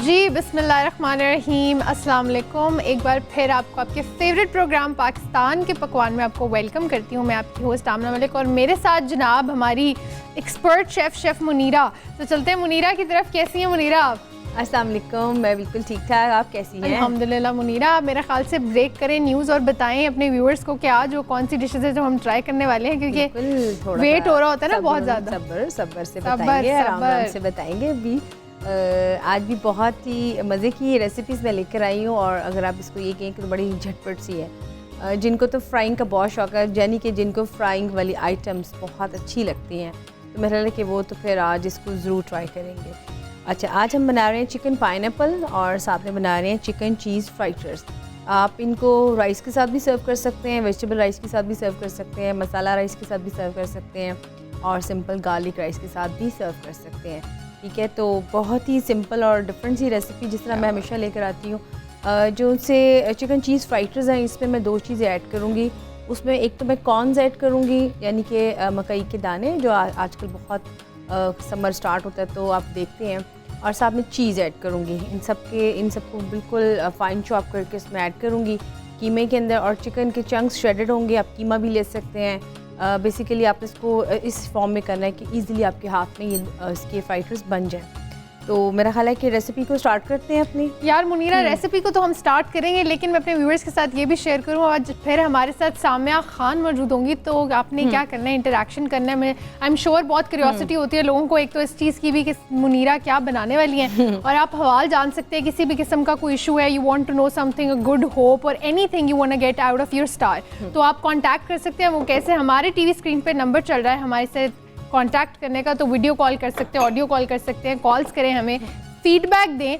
जी बिस्मिल्लाहिर्रहमानिर्रहीम, अस्सलाम वालेकुम। एक बार फिर आपको आपके फेवरेट प्रोग्राम पाकिस्तान के पकवान में आपको वेलकम करती हूँ। मैं आपकी होस्ट आमना मलिक और मेरे साथ जनाब हमारी एक्सपर्ट शेफ़ मुनीरा। तो चलते हैं मुनीरा की तरफ। कैसी हैं मुनीरा आप? अस्सलाम वालेकुम, मैं बिल्कुल ठीक ठाक। आप कैसी हैं? अल्हम्दुलिल्लाह। मुनीरा आप मेरे ख्याल से ब्रेक करें न्यूज़ और बताएं अपने व्यूअर्स को कि आज वो कौन सी डिशेज है जो हम ट्राई करने वाले हैं, क्योंकि वेट हो रहा होता है ना बहुत ज़्यादा। सब्र से बताएंगे, आराम से बताएंगे। अभी आज भी बहुत ही मज़े की रेसिपीज़ मैं लेकर आई हूँ और अगर आप इसको ये कहें कि तो बड़ी झटपट सी है। जिनको तो फ्राइंग का बहुत शौक है, यानी कि जिनको फ्राइंग वाली आइटम्स बहुत अच्छी लगती हैं, तो मेरा लगा कि वो तो फिर आज इसको ज़रूर ट्राई करेंगे। अच्छा, आज हम बना रहे हैं चिकन पाइनएप्पल और साथ में बना रहे हैं चिकन चीज़ फ्राइटर्स। आप इनको राइस के साथ भी सर्व कर सकते हैं, वेजिटेबल राइस के साथ भी सर्व कर सकते हैं, मसाला राइस के साथ भी सर्व कर सकते हैं और सिंपल गार्लिक राइस के साथ भी सर्व कर सकते हैं। ठीक है, तो बहुत ही सिंपल और डिफरेंट सी रेसिपी जिस तरह मैं हमेशा लेकर आती हूँ। जो उनसे चिकन चीज़ फ्राइटर्स हैं, इसमें मैं 2 चीज़ें ऐड करूँगी। उसमें एक तो मैं कॉर्नस ऐड करूँगी, यानी कि मकई के दाने जो आजकल बहुत समर स्टार्ट होता है तो आप देखते हैं, और साथ में चीज़ ऐड करूँगी। इन सबको बिल्कुल फ़ाइन चॉप करके इसमें ऐड करूँगी कीमे के अंदर। और चिकन के चंक्स श्रेडेड होंगे, आप कीमा भी ले सकते हैं। बेसिकली आप इसको इस फॉर्म में करना है कि ईज़िली आपके हाथ में ये इसके फ्राइटर्स बन जाए। तो मेरा ख्याल है कि रेसिपी को स्टार्ट करते हैं अपनी। यार मुनीरा, रेसिपी को तो हम स्टार्ट करेंगे, लेकिन मैं अपने व्यूअर्स के साथ ये भी शेयर करूँ, आज फिर हमारे साथ साम्या खान मौजूद होंगी। तो आपने क्या करना है, इंटरेक्शन करना है। मैं आई एम श्योर बहुत क्यूरियोसिटी होती है लोगों को, एक तो इस चीज़ की भी कि मुनीरा क्या बनाने वाली हैं, और आप हवाल जान सकते हैं किसी भी किस्म का कोई इशू है, you want to know something, a good hope और anything you want to get out of your star, तो आप कॉन्टैक्ट कर सकते हैं। वो कैसे? हमारे टीवी स्क्रीन पर नंबर चल रहा है हमारे साथ कॉन्टैक्ट करने का, तो वीडियो कॉल कर सकते हैं, ऑडियो कॉल कर सकते हैं, कॉल्स करें, हमें फीडबैक दें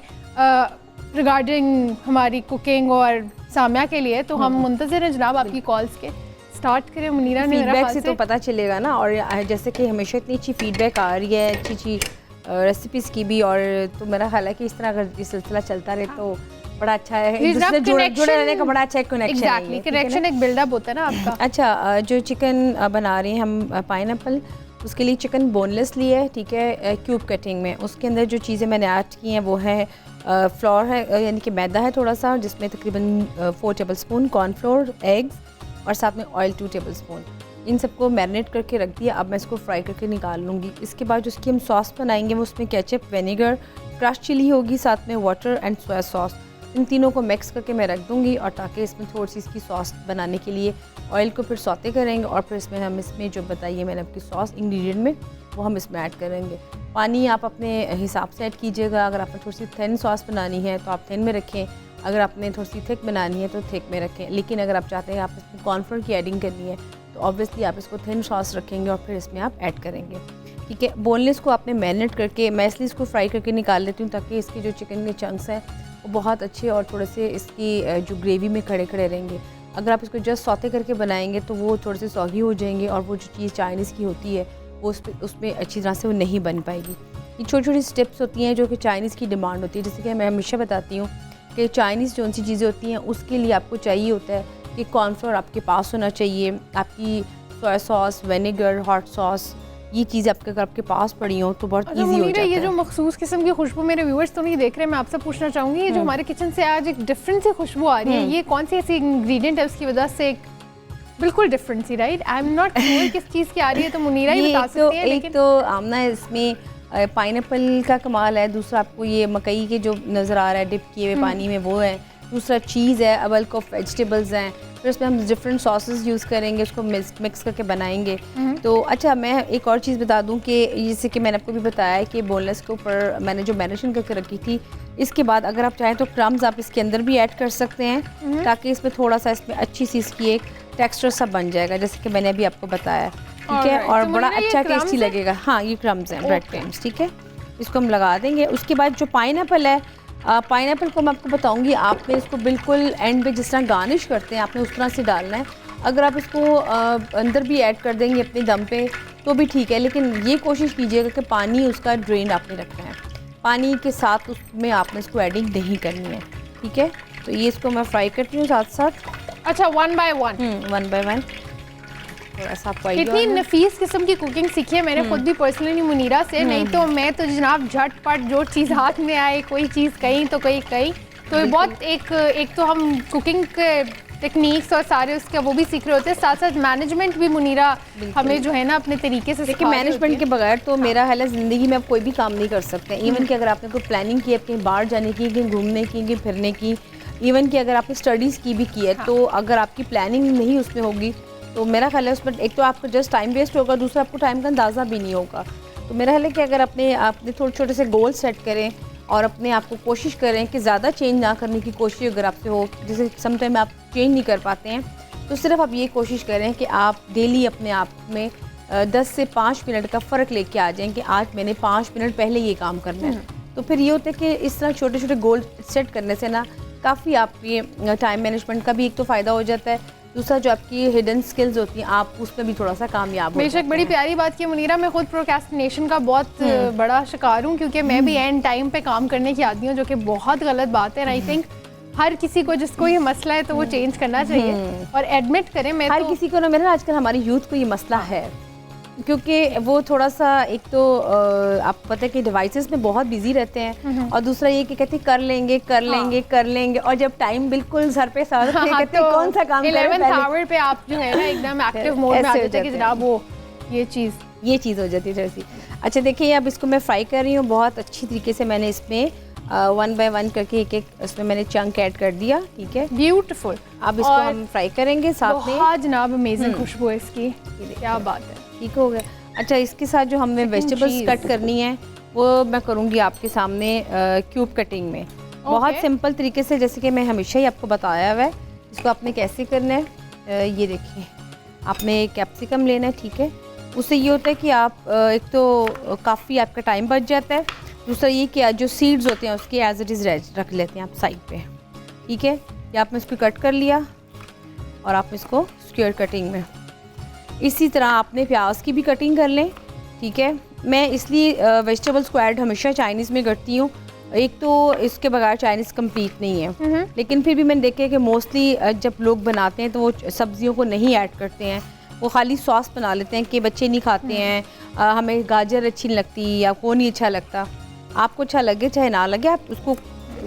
रिगार्डिंग हमारी कुकिंग और साम्या के लिए। तो हम मुंतज़िर हैं जनाब आपकी कॉल्स के। स्टार्ट करें मुनीरा ने। फीडबैक से तो पता चलेगा ना, और जैसे कि हमेशा इतनी अच्छी फीडबैक आ रही है अच्छी रेसिपीज़ की भी, और तो मेरा ख्याल है कि इस तरह अगर ये सिलसिला चलता रहे तो बड़ा अच्छा है, जुड़े रहने का बड़ा अच्छा एक कनेक्शन है। कनेक्शन एक बिल्डअप होता है ना आपका। अच्छा, जो चिकन बना रहे हैं हम पाइनएप्पल, उसके लिए चिकन बोनलेस लिया है, ठीक है, क्यूब कटिंग में। उसके अंदर जो चीज़ें मैंने ऐड की हैं वो है फ्लोर है, यानी कि मैदा है थोड़ा सा, जिसमें तकरीबन 4 टेबल स्पून कॉर्नफ्लोर, एग्स और साथ में ऑयल 2 टेबल स्पून। इन सबको मैरिनेट करके रख दिया। अब मैं इसको फ्राई करके निकाल लूँगी। इसके बाद जिसकी हम सॉस बनाएंगे वो उसमें केचप, विनेगर, क्रश चिली होगी, साथ में वाटर एंड सोया सॉस। इन तीनों को मिक्स करके मैं रख दूँगी, और ताकि इसमें थोड़ी सी इसकी सॉस बनाने के लिए ऑयल को फिर सौते करेंगे, और फिर इसमें हम इसमें जो बताइए मैंने आपकी सॉस इंग्रेडिएंट में वो हम इसमें ऐड करेंगे। पानी आप अपने हिसाब से ऐड कीजिएगा। अगर आपने थोड़ी सी थिन सॉस बनानी है तो आप थिन में रखें, अगर आपने थोड़ी सी थिक बनानी है तो थिक में रखें। लेकिन अगर आप चाहते हैं आप इसमें कॉर्नफ्लोर की एडिंग करनी है तो ऑब्वियसली आप इसको थिन सॉस रखेंगे और फिर इसमें आप ऐड करेंगे। ठीक है, बोनलेस को आपने मैरिनेट करके, मैं इसलिए इसको फ्राई करके निकाल लेती हूँ ताकि इसके जो चिकन के चंक्स हैं वो बहुत अच्छे और थोड़े से इसकी जो ग्रेवी में खड़े खड़े रहेंगे। अगर आप इसको जस्ट सौते करके बनाएंगे तो वो थोड़े से सॉगी हो जाएंगे, और वो जो चीज़ चाइनीज़ की होती है वो उसमें अच्छी तरह से वो नहीं बन पाएगी। ये छोटी छोटी स्टेप्स होती हैं जो कि चाइनीज़ की डिमांड होती है। जैसे कि मैं हमेशा बताती हूँ कि चाइनीज़ जो सी चीज़ें होती हैं उसके लिए आपको चाहिए होता है कि कॉर्नफ्लोर आपके पास होना चाहिए, आपकी soya sauce, vinegar, hot sauce, ये चीज़ आपके पास पड़ी हो तो बहुत ईजी हो जाता है। ये जो मखसूस किस्म की खुशबू, मेरे व्यूअर्स तो नहीं देख रहे, मैं आपसे पूछना चाहूँगी, ये जो हमारे किचन से आज एक डिफरेंट सी खुशबू आ रही है, ये कौन सी ऐसी इंग्रेडिएंट है उसकी वजह से एक बिल्कुल डिफरेंट सी, right? I am not sure किस चीज़ की आ रही है, तो मुनीरा ही बता सकती है। एक तो आमना इसमें पाइनएप्पल का कमाल है, दूसरा आपको ये मकई के जो नज़र आ रहा है डिप किए हुए पानी में वो है, दूसरा चीज़ है, अवल को वेजिटेबल्स हैं, फिर उसमें हम डिफरेंट सॉसेस यूज़ करेंगे, उसको मिक्स करके बनाएंगे। तो अच्छा, मैं एक और चीज़ बता दूं कि जैसे कि मैंने आपको भी बताया है कि बोनलेस के ऊपर मैंने जो मैरिनेशन करके रखी थी, इसके बाद अगर आप चाहें तो क्रम्स आप इसके अंदर भी ऐड कर सकते हैं, ताकि इसमें थोड़ा सा इसमें अच्छी सी इसकी एक टेक्सचर सा बन जाएगा, जैसे कि मैंने अभी आपको बताया। ठीक है, और बड़ा अच्छा टेस्टी लगेगा। हाँ, ये क्रम्स हैं, ब्रेड क्रम्स। ठीक है, इसको हम लगा देंगे। उसके बाद जो पाइनएप्पल है, पाइनएप्पल को मैं आपको बताऊंगी, आपने इसको बिल्कुल एंड पे जिस तरह गार्निश करते हैं आपने उस तरह से डालना है। अगर आप इसको अंदर भी ऐड कर देंगे अपने दम पे तो भी ठीक है, लेकिन ये कोशिश कीजिएगा कि पानी उसका ड्रेन आपने रखना है, पानी के साथ उसमें आपने इसको एडिंग नहीं करनी है। ठीक है, तो ये इसको मैं फ्राई करती हूँ साथ साथ। अच्छा, one by one. One by one. थोड़ा सा आपको आइडिया कितनी नफीस किस्म की कुकिंग सीखी है मैंने खुद भी पर्सनली मुनीरा से। नहीं तो मैं तो जनाब झटपट जो चीज़ हाथ में आए, कोई चीज़ कहीं तो कहीं तो ये बहुत एक तो हम कुकिंग के टेक्निक्स और सारे उसके वो भी सीख रहे होते हैं, साथ साथ मैनेजमेंट भी मुनीरा हमें जो है ना अपने तरीके से देखिए मैनेजमेंट के बगैर तो मेरा हाल है ज़िंदगी में आप कोई भी काम नहीं कर सकते। इवन कि अगर आपने कोई प्लानिंग की है कहीं बाहर जाने की, कहीं घूमने की, कहीं फिरने की, इवन कि अगर आपने स्टडीज़ की भी की है तो अगर आपकी प्लानिंग नहीं उसमें होगी तो मेरा ख्याल है उसमें एक तो आपका जस्ट टाइम वेस्ट होगा, दूसरा आपको टाइम का अंदाज़ा भी नहीं होगा। तो मेरा ख्याल है कि अगर आपने थोड़े छोटे से गोल सेट करें और अपने आप को कोशिश करें कि ज़्यादा चेंज ना करने की कोशिश अगर आपसे हो, जैसे समटाइम आप चेंज नहीं कर पाते हैं, तो सिर्फ आप ये कोशिश करें कि आप डेली अपने आप में 10 से 5 मिनट का फ़र्क लेके आ जाएं कि आज मैंने 5 मिनट पहले ये काम करना है। तो फिर ये होता है कि इस तरह छोटे छोटे गोल सेट करने से ना काफ़ी आपकी टाइम मैनेजमेंट का भी एक तो फ़ायदा हो जाता है, दूसरा जो आपकी हिडन स्किल्स होती हैं आप उसमें भी थोड़ा सा कामयाब हो जाते हैं। बेशक बड़ी प्यारी बात की मुनीरा, मैं खुद प्रोक्रेस्टिनेशन का बहुत बड़ा शिकार हूँ क्योंकि मैं भी एंड टाइम पे काम करने की आदी हूँ, जो कि बहुत गलत बात है। आई थिंक हर किसी को जिसको ये मसला है तो वो चेंज करना चाहिए और एडमिट करें। मैं हर किसी को ना, मेरा आजकल हमारी यूथ को ये मसला है क्योंकि वो थोड़ा सा एक तो आप पता है कि डिवाइसेस में बहुत बिजी रहते हैं और दूसरा ये कि कहते कर लेंगे और जब टाइम बिल्कुल सर पे सर कहते तो कौन सा काम 11th आवर पे आप जो है ना एकदम एक्टिव मोड में आ जाते हैं कि जनाब वो ये चीज़ हो जाती है जैसी। अच्छा देखिए अब इसको मैं फ्राई कर रही हूँ बहुत अच्छी तरीके से। मैंने इसमें 1 बाय 1 करके एक इसमें मैंने चंक ऐड कर दिया, ठीक है, ब्यूटीफुल। अब इसको हम फ्राई करेंगे साथ में। बहुत जनाब अमेजिंग खुशबू है इसकी, क्या बात है, ठीक हो गया। अच्छा इसके साथ जो हमें वेजिटेबल्स कट करनी है वो मैं करूँगी आपके सामने क्यूब कटिंग में, बहुत सिंपल तरीके से, जैसे कि मैं हमेशा ही आपको बताया हुआ है। इसको आपने कैसे करना है, ये देखिए आपने कैप्सिकम लेना है, ठीक है, उससे ये होता है कि आप एक तो काफ़ी आपका टाइम बच जाता है, दूसरा ये कि जो सीड्स होते हैं उसके एज इट इज़ रख लेते हैं आप साइड पे, ठीक है। या आपने इसको कट कर लिया और आप इसको स्क्वायर कटिंग में, इसी तरह आपने प्याज की भी कटिंग कर लें, ठीक है। मैं इसलिए वेजिटेबल्स को ऐड हमेशा चाइनीज़ में करती हूँ, एक तो इसके बगैर चाइनीज़ कंप्लीट नहीं है, लेकिन फिर भी मैंने देखा है कि मोस्टली जब लोग बनाते हैं तो वो सब्जियों को नहीं ऐड करते हैं, वो खाली सॉस बना लेते हैं कि बच्चे नहीं खाते हैं, हमें गाजर अच्छी नहीं लगती या को नहीं अच्छा लगता। आपको अच्छा लगे चाहे ना लगे, आप उसको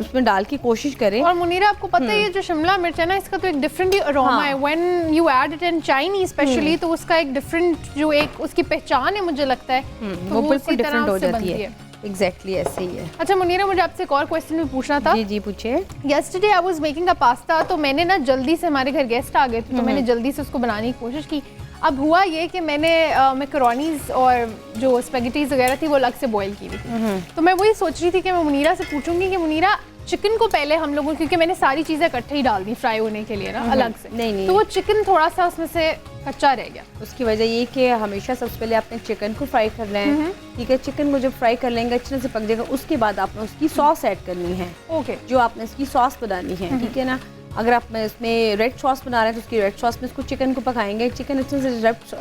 उसमें डाल की कोशिश करें। और मुनीरा आपको पता है ये जो शिमला मिर्च है ना, इसका तो एक डिफरेंट ही अरोमा है। When you add it in Chinese specially तो उसका एक डिफरेंट जो एक उसकी पहचान है मुझे लगता है वो बिल्कुल डिफरेंट हो जाती है। एग्जैक्टली ऐसे ही है। अच्छा मुनीरा मुझे आपसे एक और क्वेश्चन भी पूछना था। जी पूछिए। Yesterday I was making a pasta, तो मैंने ना जल्दी से, हमारे घर गेस्ट आ गए थे तो मैंने जल्दी से उसको बनाने की कोशिश की। अब हुआ ये कि मैंने मैकरोनीज और जो स्पेगेटीज वगैरह थी वो अलग से बॉईल की हुई थी, तो मैं वही सोच रही थी कि मैं मुनीरा से पूछूंगी कि मुनीरा चिकन को पहले हम लोगों, क्योंकि मैंने सारी चीज़ें इकट्ठे ही डाल दी फ्राई होने के लिए ना अलग से, नहीं तो वो चिकन थोड़ा सा उसमें से कच्चा रह गया। उसकी वजह ये कि हमेशा सबसे पहले आपने चिकन को फ्राई करना है, ठीक है। चिकन को जब फ्राई कर लेंगे अच्छे से पक जाएगा, उसके बाद आपने उसकी सॉस ऐड करनी है, ओके, जो आपने इसकी सॉस बनानी है, ठीक है ना। अगर आप इसमें रेड सॉस बना रहे हैं तो उसकी रेड सॉस में इसको चिकन को पकाएंगे, चिकन अच्छे से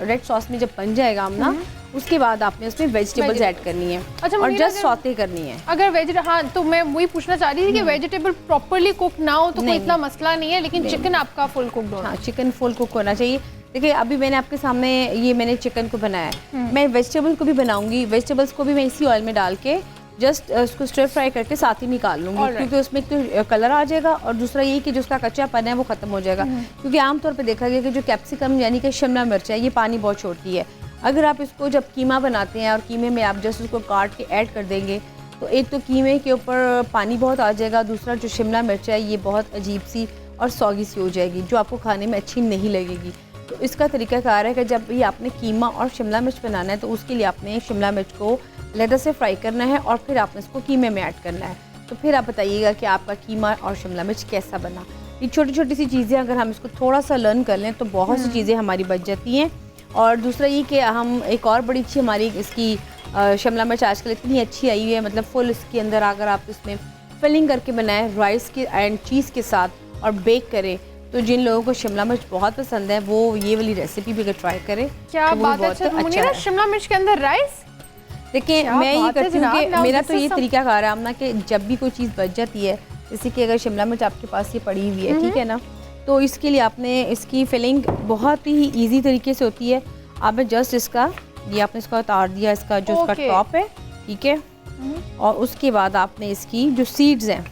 रेड सॉस में जब बन जाएगा हम ना, उसके बाद आपने उसमें वेजिटेबल्स ऐड करनी है। अच्छा, और जस्ट सौते करनी है। अगर हाँ, तो मैं वही पूछना चाह रही थी कि वेजिटेबल प्रॉपर्ली कुक ना हो तो कोई इतना मसला नहीं है, लेकिन चिकन आपका फुल कुक होना। हाँ, चिकन फुल कुक होना चाहिए। देखिए अभी मैंने आपके सामने ये मैंने चिकन को बनाया है, मैं वेजिटेबल को भी बनाऊंगी, वेजिटेबल्स को भी मैं इसी ऑयल में डाल के जस्ट उसको स्टर फ्राई करके साथ ही निकाल लूँगी, क्योंकि उसमें एक तो कलर आ जाएगा और दूसरा ये कि जो उसका कच्चापन है वो ख़त्म हो जाएगा। क्योंकि आमतौर पे देखा गया कि जो कैप्सिकम यानी कि शिमला मिर्च है ये पानी बहुत छोड़ती है। अगर आप इसको जब कीमा बनाते हैं और कीमे में आप जस्ट उसको काट के ऐड कर देंगे तो एक तो कीमे के ऊपर पानी बहुत आ जाएगा, दूसरा जो शिमला मिर्च है ये बहुत अजीब सी और सौगी सी हो जाएगी जो आपको खाने में अच्छी नहीं लगेगी। तो इसका तरीकाकार है कि जब भी आपने कीमा और शिमला मिर्च बनाना है तो उसके लिए आपने शिमला मिर्च को लेटर से फ्राई करना है और फिर आपने इसको कीमे में ऐड करना है। तो फिर आप बताइएगा कि आपका कीमा और शिमला मिर्च कैसा बना। ये छोटी छोटी सी चीज़ें अगर हम इसको थोड़ा सा लर्न कर लें तो बहुत सी चीज़ें हमारी बच जाती हैं। और दूसरा ये कि हम एक और बड़ी अच्छी हमारी इसकी शिमला मिर्च आजकल इतनी अच्छी आई हुई है, मतलब फुल इसके अंदर अगर आप इसमें फिलिंग करके बनाएं राइस के एंड चीज़ के साथ और बेक करें, तो जिन लोगों को शिमला मिर्च बहुत पसंद है वो ये वाली रेसिपी भी अगर ट्राई करें। क्या तो बात है। अच्छा, शिमला मिर्च के अंदर राइस, देखिए मैं ये करती हूँ कि मेरा तो ये तरीका कार है ना कि जब भी कोई चीज़ बच जाती है, जैसे कि अगर शिमला मिर्च आपके पास ये पड़ी हुई है, ठीक है ना, तो इसके लिए आपने इसकी फिलिंग बहुत ही इजी तरीके से होती है। आपने जस्ट इसका ये आपने इसका उतार दिया, इसका जो इसका टॉप है, ठीक है, और उसके बाद आपने इसकी जो सीड्स हैं,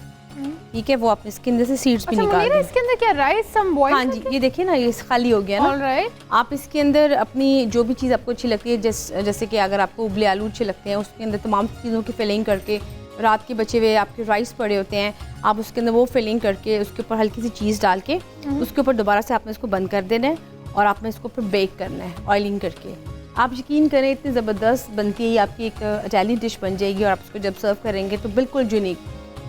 ठीक है, वो आपने इसके अंदर से सीड्स भी निकाल दिए। इसके अंदर क्या राइस सम बॉइल्ड? हाँ जी, ये देखिए ना, ये खाली हो गया ना। ऑलराइट। आप इसके अंदर अपनी जो भी चीज़ आपको अच्छी लगती है, जैसे कि अगर आपको उबले आलू अच्छे लगते हैं, उसके अंदर तमाम चीज़ों की फिलिंग करके, रात के बचे हुए आपके राइस पड़े होते हैं, आप उसके अंदर वो फिलिंग करके उसके ऊपर हल्की सी चीज़ डाल के उसके ऊपर दोबारा से आपने इसको बंद कर देना है और आपने इसको फिर बेक करना है ऑयलिंग करके। आप यकीन करें इतनी ज़बरदस्त बनती है ये, आपकी एक इटालियन डिश बन जाएगी और आप उसको जब सर्व करेंगे तो बिल्कुल यूनिक।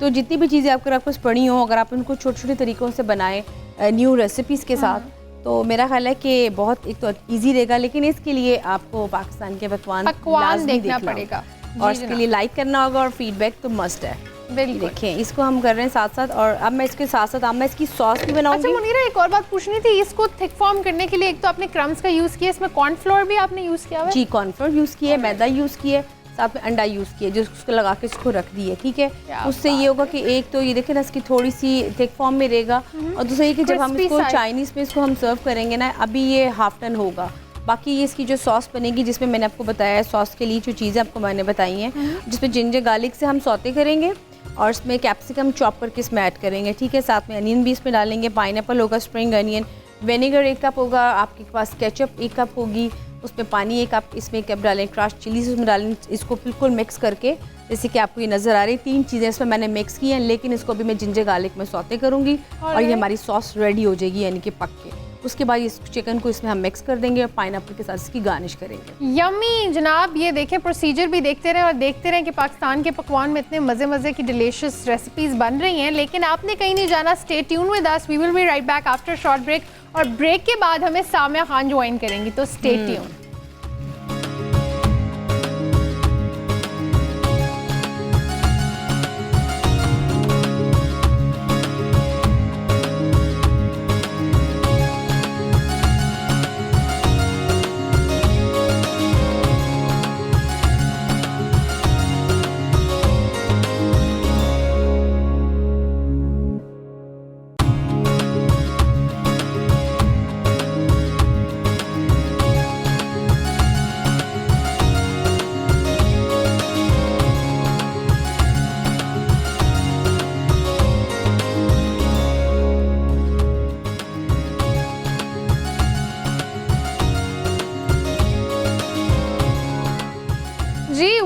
तो जितनी भी चीज़ें आपके पास पड़ी हों, अगर आप उनको छोटे छोटे तरीक़ों से बनाएं न्यू रेसिपीज़ के साथ, तो मेरा ख्याल है कि बहुत एक तो ईजी रहेगा। लेकिन इसके लिए आपको पाकिस्तान के पकवान देखना पड़ेगा और इसके लिए लाइक करना होगा और फीडबैक तो मस्ट है। देखिए इसको हम कर रहे हैं साथ साथ, और अब मैं इसके साथ साथ अब मैं इसकी सॉस भी बनाऊंगी। अच्छा मुनीरा, एक और बात पूछनी थी, इसको थिक फॉर्म करने के लिए एक तो आपने क्रम्स का यूज़ किया, इसमें कॉर्नफ्लोर भी आपने यूज़ किया है? जी, कॉर्नफ्लोर यूज़ किया है, मैदा यूज़ किया है, साथ में अंडा यूज़ किया, जो उसको लगा के इसको रख दिए, ठीक है। उससे ये होगा कि एक तो ये देखें ना, इसकी थोड़ी सी थिक फॉर्म में रहेगा, और दूसरा ये कि जब हम इसको चाइनीज़ में इसको हम सर्व करेंगे ना, अभी ये हाफ टन होगा। बाकी ये इसकी जो सॉस बनेगी, जिसमें मैंने आपको बताया है सॉस के लिए जो चीज़ें आपको मैंने बताई हैं, जिसमें जिंजर गार्लिक से हम सौते करेंगे और इसमें कैप्सिकम चॉप करके इसमें ऐड करेंगे, ठीक है। साथ में अनियन भी इसमें डालेंगे, पाइनएप्पल होगा, स्प्रिंग अनियन, विनेगर 1 कप होगा, आपके पास केचप 1 कप होगी, उसमें पानी 1 कप, इसमें 1 कप डालें, क्रश चिलीज उसमें डालें, इसको बिल्कुल मिक्स करके, जैसे कि आपको ये नज़र आ रही 3 चीज़ें इसमें मैंने मिक्स की हैं, लेकिन इसको भी मैं जिंजर गार्लिक में सौते करूँगी और ये हमारी सॉस रेडी हो जाएगी, यानी कि पक के। उसके बाद इस चिकन को इसमें हम मिक्स कर देंगे और पाइनएप्पल के साथ इसकी गार्निश करेंगे। यम्मी जनाब, ये देखें प्रोसीजर भी देखते रहें और देखते रहें कि पाकिस्तान के पकवान में इतने मज़े मज़े की डिलीशियस रेसिपीज़ बन रही हैं। लेकिन आपने कहीं नहीं जाना, stay tune with us, we will be right back after short break, और ब्रेक के बाद हमें सामिया खान ज्वाइन करेंगी, तो स्टे ट्यून।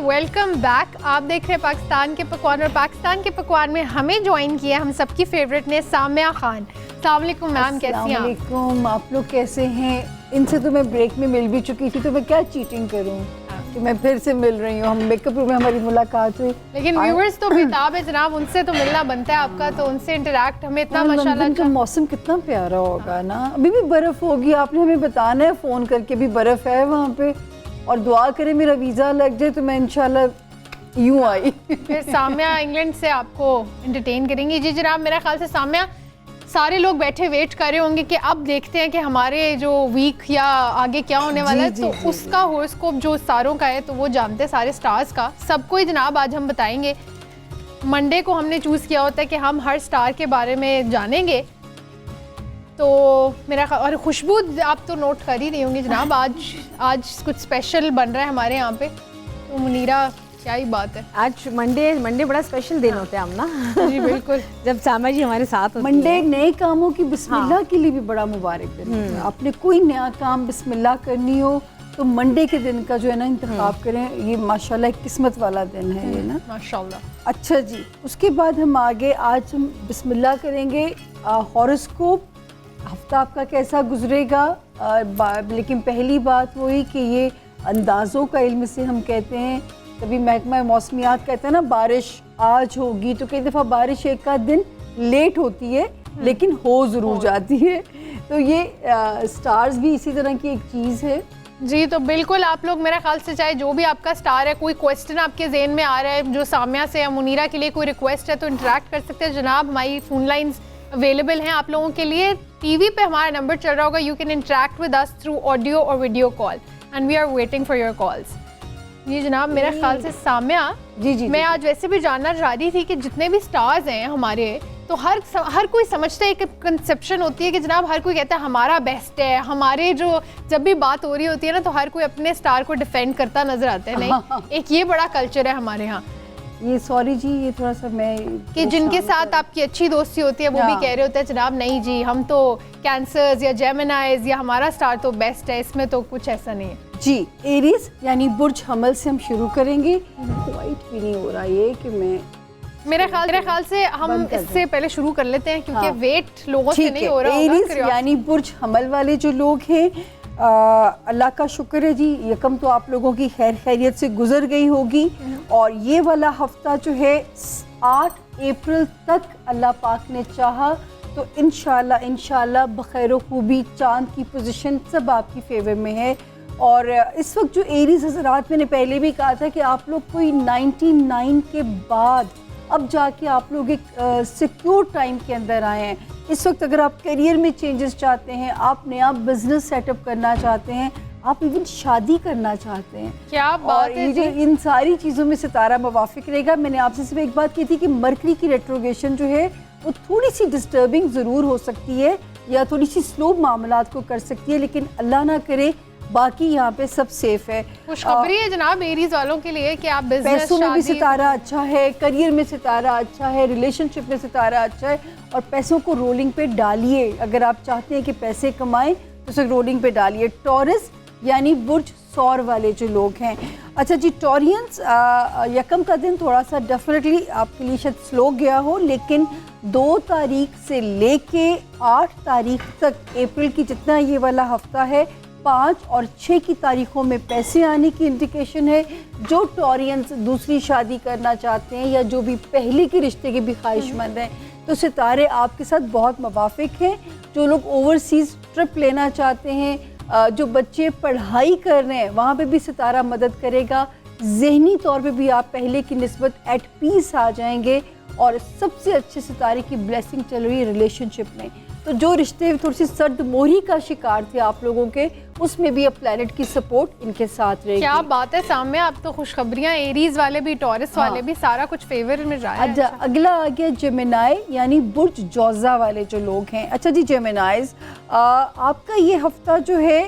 Welcome back. आप देख रहे हैं पाकिस्तान के पकवान, और पाकिस्तान के पकवान में हमें ज्वाइन किया हम सबकी फेवरेट ने सामिया खान। अस्सलाम वालेकुम मैम, कैसी हैं आप? आप लोग कैसे हैं? इनसे तो मैं ब्रेक में मिल भी चुकी थी, तो मैं क्या चीटिंग करूं कि मैं फिर से मिल रही हूँ। हम मेकअप रूम में हमारी मुलाकात हुई, लेकिन व्यूअर्स तो बेताब है जनाब, उनसे तो मिलना बनता है आपका, तो उनसे इंटरेक्ट हमें इतना माशाल्लाह का मौसम कितना प्यारा होगा ना। अभी भी बर्फ होगी, आपने हमें बताना है फ़ोन करके भी बर्फ है वहाँ पे, और दुआ करें मेरा वीज़ा लग जाए तो मैं इंशाल्लाह यूँ आई। फिर सामिया इंग्लैंड से आपको एंटरटेन करेंगी। जी जनाब, मेरा ख्याल से सामिया सारे लोग बैठे वेट कर रहे होंगे कि अब देखते हैं कि हमारे जो वीक या आगे क्या होने वाला है, तो उसका हॉरोस्कोप जो स्टारों का है तो वो जानते हैं सारे स्टार्स का, सबको ही जनाब आज हम बताएंगे। मंडे को हमने चूज़ किया होता है कि हम हर स्टार के बारे में जानेंगे, तो मेरा और खुशबू आप तो नोट कर ही रही होंगी जनाब, आज कुछ स्पेशल बन रहा है हमारे यहाँ पे, तो मुनीरा क्या ही बात है। आज मंडे बड़ा स्पेशल दिन होता है हम ना। जी बिल्कुल, जब सामा जी हमारे साथ होती मंडे है। नए कामों की बिस्मिल्लाह के लिए भी बड़ा मुबारक दिन है। आपने कोई नया काम बिस्मिल्लाह करनी हो तो मंडे के दिन का जो है ना इंतखाब करें, ये माशाल्लाह एक किस्मत वाला दिन है ये ना, माशाल्लाह। अच्छा जी, उसके बाद हम आगे आज हम बिस्मिल्लाह करेंगे हॉरोस्कोप, हफ्ता आपका कैसा गुजरेगा। लेकिन पहली बात वही कि ये अंदाज़ों का इल्म से हम कहते हैं, कभी महकमा मौसमियात कहते हैं ना बारिश आज होगी, तो कई दफ़ा बारिश एक आध दिन लेट होती है लेकिन हो ज़रूर जाती है। तो ये स्टार्स भी इसी तरह की एक चीज़ है। जी तो बिल्कुल, आप लोग मेरा ख्याल से चाहे जो भी आपका स्टार है, कोई क्वेश्चन आपके जहन में आ रहा है जो सामिया से या मुनीरा के लिए कोई रिक्वेस्ट है, तो इंटरेक्ट कर सकते हैं जनाब। हमारी फ़ोन लाइन्स अवेलेबल हैं आप लोगों के लिए। टीवी पे हमारा नंबर चल रहा होगा, you can interact with us through audio और video call, and we are waiting for your calls. जी जनाब, मेरा ख्याल से साम्या, जी मैं आज वैसे भी जानना चाह रही थी कि जितने भी स्टार्स हैं हमारे, तो हर कोई समझता है, एक कंसेप्शन होती है कि जनाब हर कोई कहता है हमारा बेस्ट है, हमारे जो जब भी बात हो रही होती है ना तो हर कोई अपने स्टार को डिफेंड करता नजर आता है। नहीं, एक ये बड़ा कल्चर है हमारे यहाँ, ये सॉरी जी, ये थोड़ा सा मैं कि जिनके साथ आपकी अच्छी दोस्ती होती है वो भी कह रहे होते हैं जनाब नहीं जी हम तो कैंसर्स या जेमिनाइज या हमारा स्टार तो बेस्ट है, इसमें तो कुछ ऐसा नहीं है। जी एरीज यानी बुर्ज हमल से हम शुरू करेंगे। क्वाइट भी नहीं हो रहा ये कि मैं मेरे ख्याल से हम इससे पहले शुरू कर लेते हैं क्योंकि वेट लोगों से नहीं हो रहा होगा। एरीज यानी बुर्ज हमल वाले जो लोग हैं, अल्लाह का शुक्र है जी, यकम तो आप लोगों की खैर खैरियत से गुजर गई होगी और ये वाला हफ्ता जो है 8 अप्रैल तक अल्लाह पाक ने चाहा तो इंशाल्लाह बखैर खूबी चांद की पोजीशन सब आपकी फेवर में है। और इस वक्त जो एरीज हज़रात, मैंने पहले भी कहा था कि आप लोग कोई 99 के बाद अब जाके आप लोग एक सिक्योर टाइम के अंदर आए हैं। इस वक्त अगर आप करियर में चेंजेस चाहते हैं, आप नया बिजनेस सेटअप करना चाहते हैं, आप इवन शादी करना चाहते हैं, क्या बात है जी, इन सारी चीज़ों में सितारा मुवाफिक रहेगा। मैंने आपसे सिर्फ एक बात की थी कि मरकरी की रेट्रोगेशन जो है वो थोड़ी सी डिस्टर्बिंग ज़रूर हो सकती है या थोड़ी सी स्लो मामलात को कर सकती है, लेकिन अल्लाह ना करे बाकी यहाँ पे सब सेफ है। खुशखबरी है जनाब एरीज वालों के लिए कि आप बिजनेस, पैसों में भी सितारा अच्छा है, करियर में सितारा अच्छा है, रिलेशनशिप में सितारा अच्छा है और पैसों को रोलिंग पे डालिए। अगर आप चाहते हैं कि पैसे कमाएं तो उसे रोलिंग पे डालिए। टॉरस यानी बुर्ज सौर वाले जो लोग हैं, अच्छा जी टॉरियंस, यकम का दिन थोड़ा सा डेफिनेटली आपके लिए शायद स्लो गया हो, लेकिन 2 तारीख से लेके 8 तारीख तक अप्रैल की जितना ये वाला हफ्ता है, 5 और 6 की तारीखों में पैसे आने की इंडिकेशन है। जो टॉरियंस दूसरी शादी करना चाहते हैं या जो भी पहले के रिश्ते के भी ख्वाहिशमंद हैं तो सितारे आपके साथ बहुत मुवाफिक हैं। जो लोग ओवरसीज़ ट्रिप लेना चाहते हैं, जो बच्चे पढ़ाई कर रहे हैं वहाँ पे भी सितारा मदद करेगा। ज़हनी तौर पे भी आप पहले की निस्बत एट पीस आ जाएंगे और सबसे अच्छे सितारे की ब्लेसिंग चल रही है रिलेशनशिप में। तो जो रिश्ते थोड़ी सी सर्द मोही का शिकार थे आप लोगों के, उसमें भी अब प्लैनेट की सपोर्ट इनके साथ रहेगी। क्या बात है साम्या, अब तो खुशखबरियां, एरीज वाले भी टॉरस वाले भी सारा कुछ फेवर में जा रहा है। अच्छा अगला आ गया जेमिनाई यानी बुर्ज जौजा वाले जो लोग हैं। अच्छा जी जेमिनाइज, आपका ये हफ्ता जो है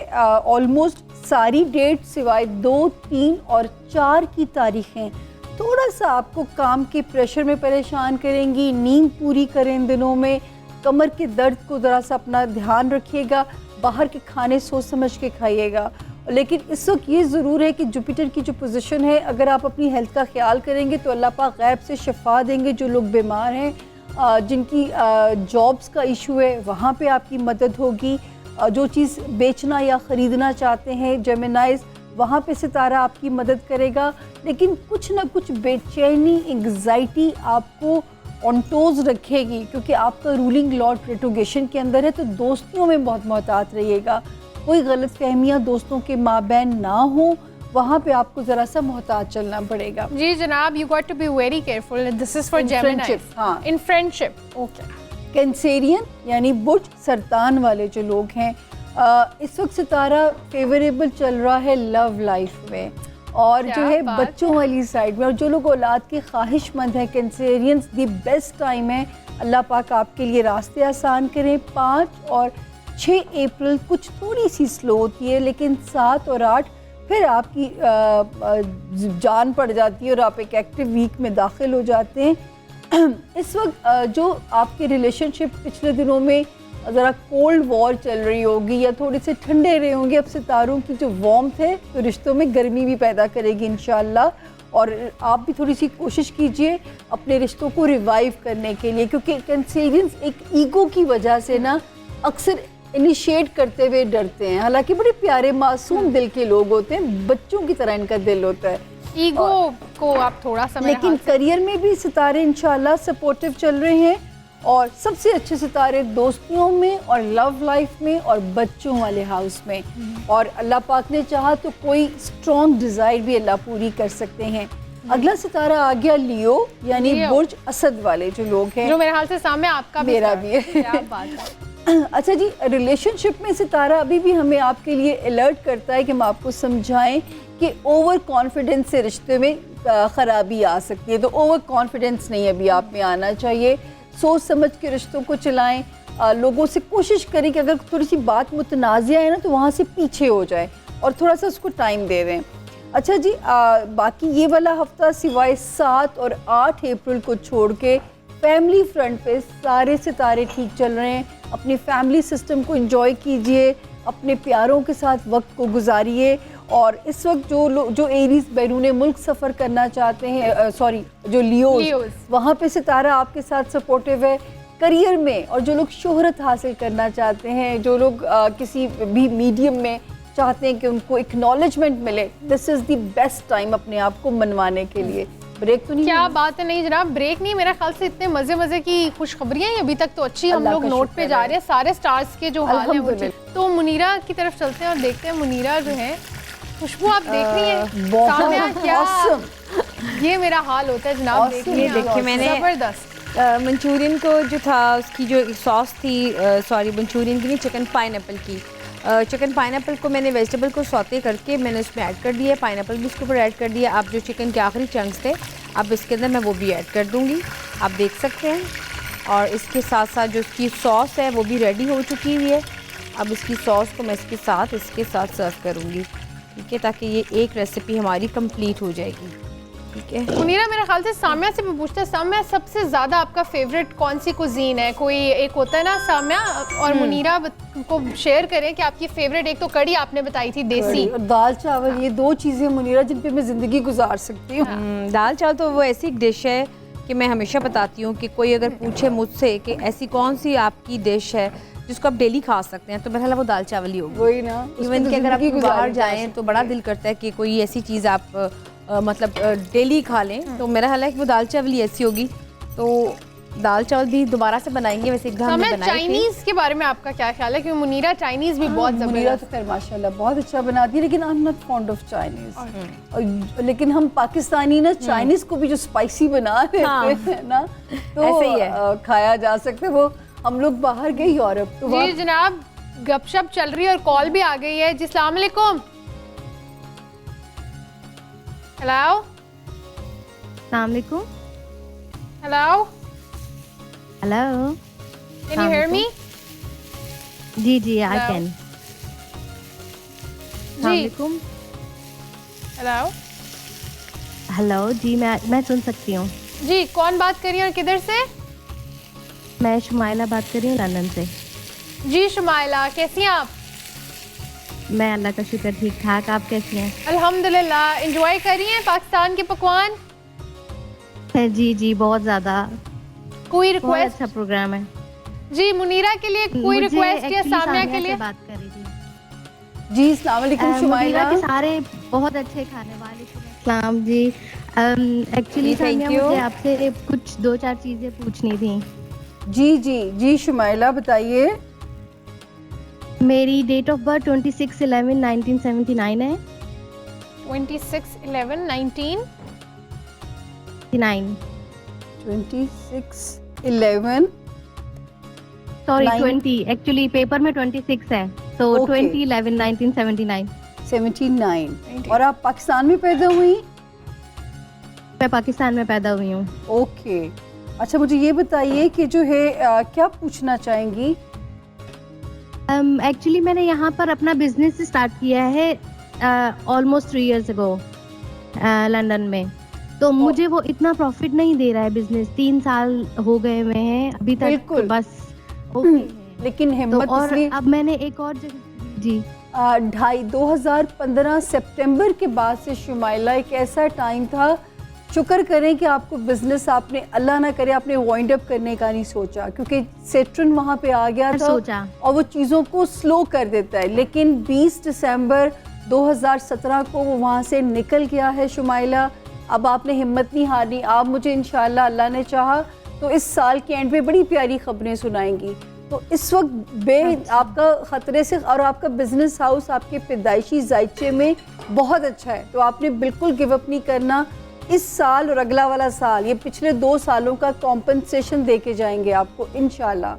ऑलमोस्ट सारी डेट सिवाय 2, 3 और 4 की तारीखें थोड़ा सा आपको काम के प्रेशर में परेशान करेंगी। नींद पूरी करें इन दिनों में, कमर के दर्द को ज़रा सा अपना ध्यान रखिएगा, बाहर के खाने सोच समझ के खाइएगा। लेकिन इस वक्त ये ज़रूर है कि जुपिटर की जो पोजीशन है, अगर आप अपनी हेल्थ का ख्याल करेंगे तो अल्लाह पाक गैब से शिफा देंगे। जो लोग बीमार हैं, जिनकी जॉब्स का इशू है, वहाँ पे आपकी मदद होगी। जो चीज़ बेचना या ख़रीदना चाहते हैं जेमिनाइज, वहाँ पे सितारा आपकी मदद करेगा। लेकिन कुछ ना कुछ बेचैनी, एंग्जाइटी आपको ऑन टोज रखेगी क्योंकि आपका रूलिंग लॉर्ड रेट्रोगेशन के अंदर है। तो दोस्तियों में बहुत मोहतात रहिएगा, कोई गलत फहमियाँ दोस्तों के माबैन ना हो, वहाँ पे आपको ज़रा सा मोहतात चलना पड़ेगा। जी जनाब, you got to be very careful, this is for Geminis. हाँ, इन फ्रेंडशिप। ओके। कैंसेरियन यानी बुर्ज सरतान वाले जो लोग हैं, इस वक्त सितारा फेवरेबल चल रहा है लव लाइफ में और जो है बच्चों वाली साइड में। और जो लोग औलाद के ख्वाहिशमंद हैं, कैंसेरियंस दी बेस्ट टाइम है। अल्लाह पाक आपके लिए रास्ते आसान करें। 5 और 6 अप्रैल कुछ थोड़ी सी स्लो होती है, लेकिन 7 और 8 फिर आपकी जान पड़ जाती है और आप एक एक्टिव वीक में दाखिल हो जाते हैं। इस वक्त जो आपके रिलेशनशिप पिछले दिनों में ज़रा कोल्ड वॉर चल रही होगी या थोड़े से ठंडे रहे होंगे, अब सितारों की जो वार्मथ है तो रिश्तों में गर्मी भी पैदा करेगी इंशाल्लाह। और आप भी थोड़ी सी कोशिश कीजिए अपने रिश्तों को रिवाइव करने के लिए, क्योंकि कैंसेरियंस एक ईगो की वजह से ना अक्सर इनिशिएट करते हुए डरते हैं। हालांकि बड़े प्यारे मासूम दिल के लोग होते हैं, बच्चों की तरह इनका दिल होता है। ईगो को आप थोड़ा सा, लेकिन करियर में भी सितारे इंशाल्लाह सपोर्टिव चल रहे हैं और सबसे अच्छे सितारे दोस्तियों में और लव लाइफ में और बच्चों वाले हाउस में। और अल्लाह पाक ने चाहा तो कोई स्ट्रॉन्ग डिज़ायर भी अल्लाह पूरी कर सकते हैं। अगला सितारा आ गया लियो यानी बुर्ज असद वाले जो लोग हैं, जो मेरे हाल से सामने आपका भी, मेरा भी है। क्या बात है। अच्छा जी, रिलेशनशिप में सितारा अभी भी हमें आपके लिए अलर्ट करता है कि हम आपको समझाएं कि ओवर कॉन्फिडेंस से रिश्ते में ख़राबी आ सकती है। तो ओवर कॉन्फिडेंस नहीं अभी आप में आना चाहिए, सोच समझ के रिश्तों को चलाएं। लोगों से कोशिश करें कि अगर थोड़ी सी बात मुतनाज़िया है ना तो वहाँ से पीछे हो जाए और थोड़ा सा उसको टाइम दे दें। अच्छा जी, बाकी ये वाला हफ्ता सिवाय 7 और 8 अप्रैल को छोड़ के फैमिली फ्रंट पे सारे सितारे ठीक चल रहे हैं। अपनी फैमिली सिस्टम को एंजॉय कीजिए, अपने प्यारों के साथ वक्त को गुजारिए। और इस वक्त जो एरीज बैरून मुल्क सफ़र करना चाहते हैं, सॉरी जो लियोज, वहाँ पे सितारा आपके साथ सपोर्टिव है। करियर में और जो लोग शोहरत हासिल करना चाहते हैं, जो लोग किसी भी मीडियम में चाहते हैं कि उनको एक्नॉलेजमेंट मिले, this is the best time अपने आप को मनवाने के लिए। ब्रेक तो नहीं, क्या बात है, नहीं जनाब ब्रेक नहीं, मेरा ख्याल से इतने मजे की खुशखबरियां अभी तक तो अच्छी हम लोग नोट पे जा रहे हैं, सारे स्टार्स के जो हाल है। तो मुनीरा की तरफ चलते हैं और देखते हैं मुनीरा जो है, खुशबू आप देख रही हैं सामने क्या ये मेरा हाल होता है जनाब। देखिए मैंने जबरदस्त मंचूरियन को जो था उसकी जो सॉस थी, सॉरी मंचूरियन की नहीं, चिकन पाइनएप्पल की, चिकन पाइनएप्पल को मैंने वेजिटेबल को सौते करके मैंने उसमें ऐड कर दिया, पाइनएप्पल भी उसके ऊपर ऐड कर दिया। अब जो चिकन के आखिरी चंक्स थे अब इसके अंदर मैं वो भी ऐड कर दूंगी, आप देख सकते हैं। और इसके साथ साथ जो इसकी सॉस है वो भी रेडी हो चुकी हुई है। अब इसकी सॉस को मैं इसके साथ सर्व करूँगी, ठीक है, ताकि ये एक रेसिपी हमारी कंप्लीट हो जाएगी। ठीक है मुनीरा, मेरे ख्याल से साम्या से भी पूछते हैं, साम्या सबसे ज़्यादा आपका फेवरेट कौन सी कुजीन है? कोई एक होता है ना, साम्या और मुनीरा को शेयर करें कि आपकी फेवरेट। एक तो कड़ी आपने बताई थी देसी, और दाल चावल, ये दो चीज़ें मुनीरा जिन पे मैं ज़िंदगी गुजार सकती हूँ। दाल चावल तो वो ऐसी डिश है कि मैं हमेशा बताती हूँ कि कोई अगर पूछे मुझसे कि ऐसी कौन सी आपकी डिश है जिसको आप डेली खा सकते हैं, तो मेरा ख्याल वो दाल चावल ही होगी। वही ना, इवन कि अगर आप बाहर जाएँ तो बड़ा दिल करता है कि कोई ऐसी चीज़ आप मतलब डेली खा लें, तो मेरा ख्याल है कि वो दाल चावल ही ऐसी होगी। तो दाल चावल भी दोबारा से बनाएंगे, वैसे एक दम हमने बनाई थी। चाइनीज़ के बारे में आपका क्या ख्याल है? क्योंकि मुनीरा चाइनीज़ भी बहुत ज़बरदस्त, मुनीरा तो खैर माशाल्लाह बहुत अच्छा बनाती है, लेकिन आई am not fond of Chinese. लेकिन हम पाकिस्तानी ना चाइनीज़ को भी जो स्पाइसी बना देते हैं ना, तो ऐसे ही है, खाया जा सकता है। वो हम लोग बाहर गए यूरोप तो जी जनाब, गपशप चल रही है और कॉल भी आ गई है जी। अस्सलाम वालेकुम। हेलो, अस्सलाम वालेकुम। Hello hello, can you hear me? जी आई कैन। जी हेलो हेलो जी, मैं सुन सकती हूँ जी। कौन बात कर रही है और किधर से? मैं शुमाइला बात कर रही हूँ लंदन से। जी शुमाइला, कैसी हैं आप? मैं अल्लाह का शुक्र ठीक ठाक, आप कैसी हैं? अल्हम्दुलिल्लाह। एंजॉय कर रही हैं पाकिस्तान के पकवान? जी बहुत ज़्यादा। कोई बहुत रिक्वेस्ट? अच्छा प्रोग्राम है जी मुनीरा के लिए कोई रिक्वेस्ट या सामिया के लिए? बात कर रही थी जी। अस्सलाम वालेकुम शुमाइला। के सारे बहुत अच्छे खाने वाले। सलाम जी। एक्चुअली मुझे आपसे कुछ 2-4 चीज़ें पूछनी थी। जी शुमाइला बताइए। मेरी डेट ऑफ बर्थ 26/11/1979 है। 26/11/19 26/11 सॉरी 20, एक्चुअली पेपर में 26 है, तो 20/11/1979 79। और आप पाकिस्तान में पैदा हुई? मैं पाकिस्तान में पैदा हुई हूँ। ओके, अच्छा मुझे ये बताइए कि जो है क्या पूछना चाहेंगी? एक्चुअली मैंने यहाँ पर अपना बिजनेस स्टार्ट किया है ऑलमोस्ट 3 years अगो लंदन में। तो मुझे वो इतना प्रॉफिट नहीं दे रहा है बिजनेस। 3 साल हो गए हुए हैं अभी तक, तो बस लेकिन हिम्मत तो और अब मैंने एक और जगह जी 2015 सितंबर के बाद से शुमाइला एक ऐसा टाइम था, शुक्र करें कि आपको बिजनेस आपने अल्लाह ना करे आपने वाइंड अप करने का नहीं सोचा, क्योंकि सेट्रन वहाँ पे आ गया था और वो चीज़ों को स्लो कर देता है। लेकिन 20 दिसंबर 2017 को वो वहाँ से निकल गया है शुमाइला। अब आपने हिम्मत नहीं हारनी। आप मुझे इंशाल्लाह अल्लाह ने चाहा तो इस साल के एंड में बड़ी प्यारी खबरें सुनाएंगी। तो इस वक्त आपका ख़तरे से, और आपका बिजनेस हाउस आपके पैदाइशी जायचे में बहुत अच्छा है, तो आपने बिल्कुल गिव अप नहीं करना। इस साल और अगला वाला साल, ये पिछले 2 सालों का कॉम्पनसेशन दे के जाएंगे आपको इंशाल्लाह।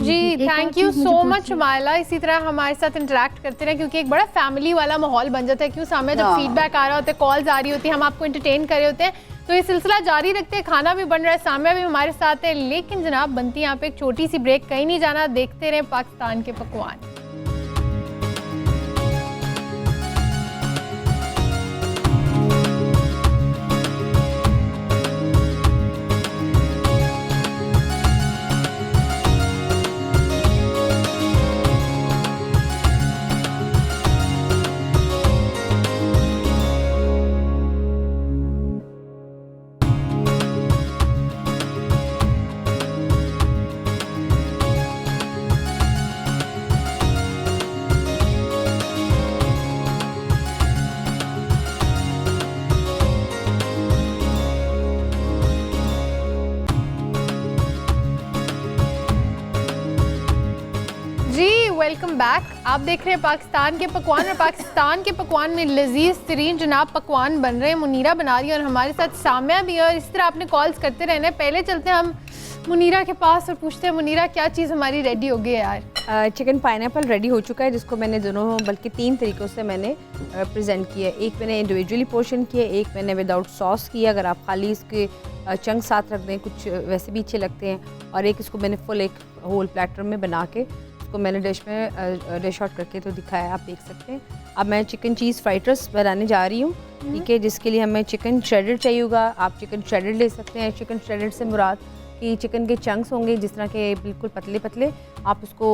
जी एक और थैंक यू चीज़ मुझे सो मच पूछनी- माला, इसी तरह हमारे साथ इंटरेक्ट करते रहे क्योंकि एक बड़ा फैमिली वाला माहौल बन जाता है। क्यों सामने जब हाँ। फीडबैक आ रहा होता है, कॉल्स आ रही होती है, हम आपको एंटरटेन कर रहे होते हैं, तो ये सिलसिला जारी रखते हैं। खाना भी बन रहा है, सामने भी हमारे साथ है, लेकिन जनाब बनती है यहाँ पे एक छोटी सी ब्रेक। कहीं नहीं जाना, देखते रहे पाकिस्तान के पकवान। जी वेलकम बैक। आप देख रहे हैं पाकिस्तान के पकवान, और पाकिस्तान के पकवान में लजीज तरीन जनाब पकवान बन रहे हैं। मुनीरा बना रही है और हमारे साथ साम्या भी है, और इस तरह आपने कॉल्स करते रहना है। पहले चलते हैं हम मुनीरा के पास और पूछते हैं, मुनीरा क्या चीज़ हमारी रेडी हो गई है यार? चिकन पाइनएप्पल रेडी हो चुका है, जिसको मैंने दोनों बल्कि 3 तरीक़ों से मैंने प्रेजेंट किया है। एक मैंने इंडिविजुअली पोर्शन किया, एक मैंने विदाउट सॉस किया, अगर आप खाली इसके चंक साथ रख दें कुछ वैसे भी अच्छे लगते हैं, और एक इसको मैंने फुल एक होल प्लेटर में बना के उसको मैंने डिश आउट करके तो दिखाया, आप देख सकते हैं। अब मैं चिकन चीज़ फ्राइड राइस बनाने जा रही हूँ, ठीक है, जिसके लिए हमें चिकन श्रेडेड चाहिए होगा। आप चिकन श्रेडेड ले सकते हैं। चिकन श्रेडेड से मुराद कि चिकन के चंक्स होंगे जिस तरह के बिल्कुल पतले पतले, आप उसको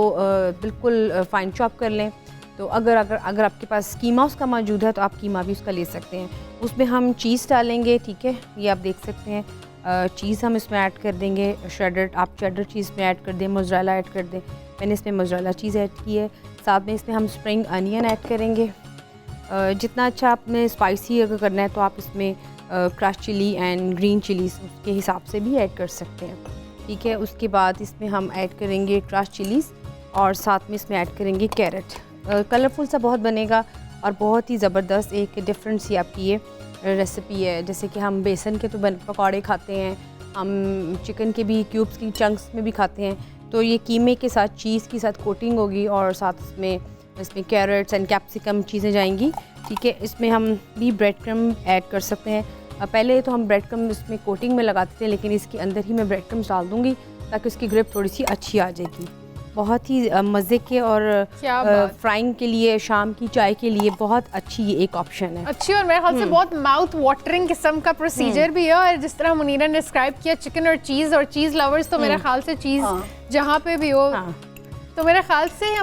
बिल्कुल फ़ाइन चॉप कर लें। तो अगर आपके पास कीमा उसका मौजूद है तो आप कीमा भी उसका ले सकते हैं। उसमें हम चीज़ डालेंगे, ठीक है, ये आप देख सकते हैं। चीज़ हम इसमें ऐड कर देंगे श्रेडेड, आप चेडर चीज़ में ऐड कर दें, मोज़रेला ऐड कर दें। मैंने इसमें मोज़रेला चीज़ ऐड की है। साथ में इसमें हम स्प्रिंग अनियन ऐड करेंगे। जितना अच्छा आपने स्पाइसी अगर करना है तो आप इसमें crush chilli and green chillies उसके हिसाब से भी ऐड कर सकते हैं, ठीक है। उसके बाद इसमें हम ऐड करेंगे क्रश चिलीज़, और साथ में इसमें ऐड करेंगे कैरेट। कलरफुल सा बहुत बनेगा और बहुत ही ज़बरदस्त एक डिफरेंट सी आपकी ये रेसिपी है। जैसे कि हम बेसन के तो पकौड़े खाते हैं, हम चिकन के भी क्यूब्स की चंक्स में भी खाते हैं, तो ये कीमे के साथ चीज़ के साथ कोटिंग होगी, और साथ इसमें कैरेट्स एंड कैप्सिकम चीज़ें जाएंगी, ठीक है। इसमें हम भी ब्रेड क्रम ऐड कर सकते हैं। पहले तो हम ब्रेड क्रम इसमें कोटिंग में लगाते थे, लेकिन इसके अंदर ही मैं ब्रेड क्रम्स डाल दूँगी ताकि उसकी ग्रिप थोड़ी सी अच्छी आ जाएगी। बहुत ही मज़े के और फ्राइंग के लिए, शाम की चाय के लिए बहुत अच्छी ये एक ऑप्शन है। अच्छी, और मेरे ख्याल से बहुत माउथ वाटरिंग किस्म का प्रोसीजर भी है। और जिस तरह मुनीरा ने डिस्क्राइब किया चिकन और चीज़ लवर्स, तो मेरे ख्याल से चीज़ जहाँ पे भी हो, तो मेरे ख्याल से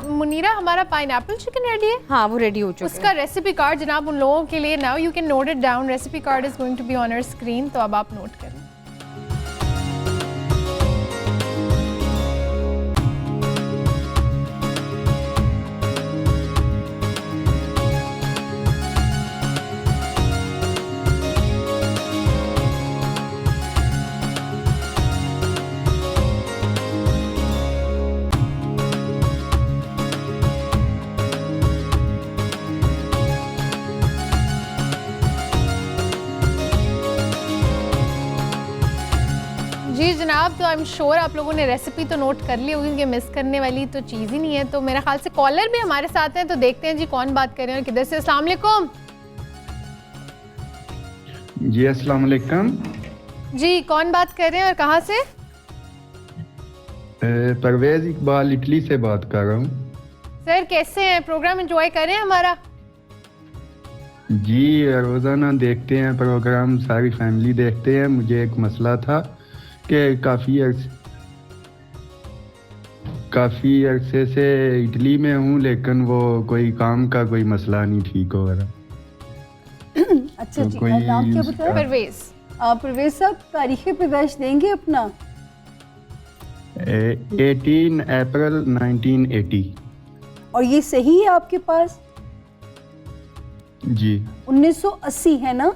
मुनीरा हमारा पाइनएप्पल चिकन रेडी है। हाँ, वो रेडी हो चुका है। उसका रेसिपी कार्ड जनाब उन लोगों के लिए, now you can note it down. Recipe card is going to be on our screen, तो अब आप नोट करें। जी जनाब, तो आई एम श्योर आप लोगों ने रेसिपी तो नोट कर ली होगी, क्योंकि मिस करने वाली तो चीज़ ही नहीं है। तो मेरे ख्याल से कॉलर भी हमारे साथ हैं, तो देखते हैं जी कौन बात कर रहे हैं और किधर से। अस्सलाम वालेकुम। जी अस्सलाम वालेकुम। जी कौन बात कर रहे हैं और कहाँ से? परवेज़ इकबाल इटली से बात कर रहा हूँ। सर कैसे हैं? प्रोग्राम एंजॉय कर रहे हैं हमारा? जी रोज़ाना देखते हैं प्रोग्राम, सारी फैमिली देखते हैं। मुझे एक मसला था कि काफ़ी अरसे से इटली में हूँ, लेकिन वो कोई काम का कोई मसला नहीं ठीक हो रहा। अच्छा तो जी, कोई नाम क्या बताया? परवेज़। परवेज साहब, तारीख़ पैदाइश देंगे अपना? 18 अप्रैल 1980। और ये सही है आपके पास? जी 1980 है ना?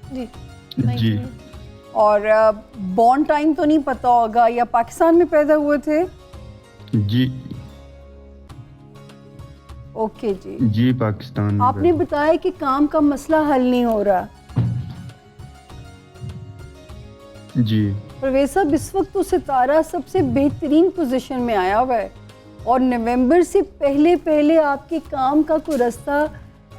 जी जी। और बॉर्न टाइम तो नहीं पता होगा, या पाकिस्तान में पैदा हुए थे? जी ओके जी। जी पाकिस्तान में। आपने बताया कि काम का मसला हल नहीं हो रहा। जी परवेज़ साहब इस वक्त तो सितारा सबसे बेहतरीन पोजीशन में आया हुआ है और नवंबर से पहले पहले आपके काम का कोई रास्ता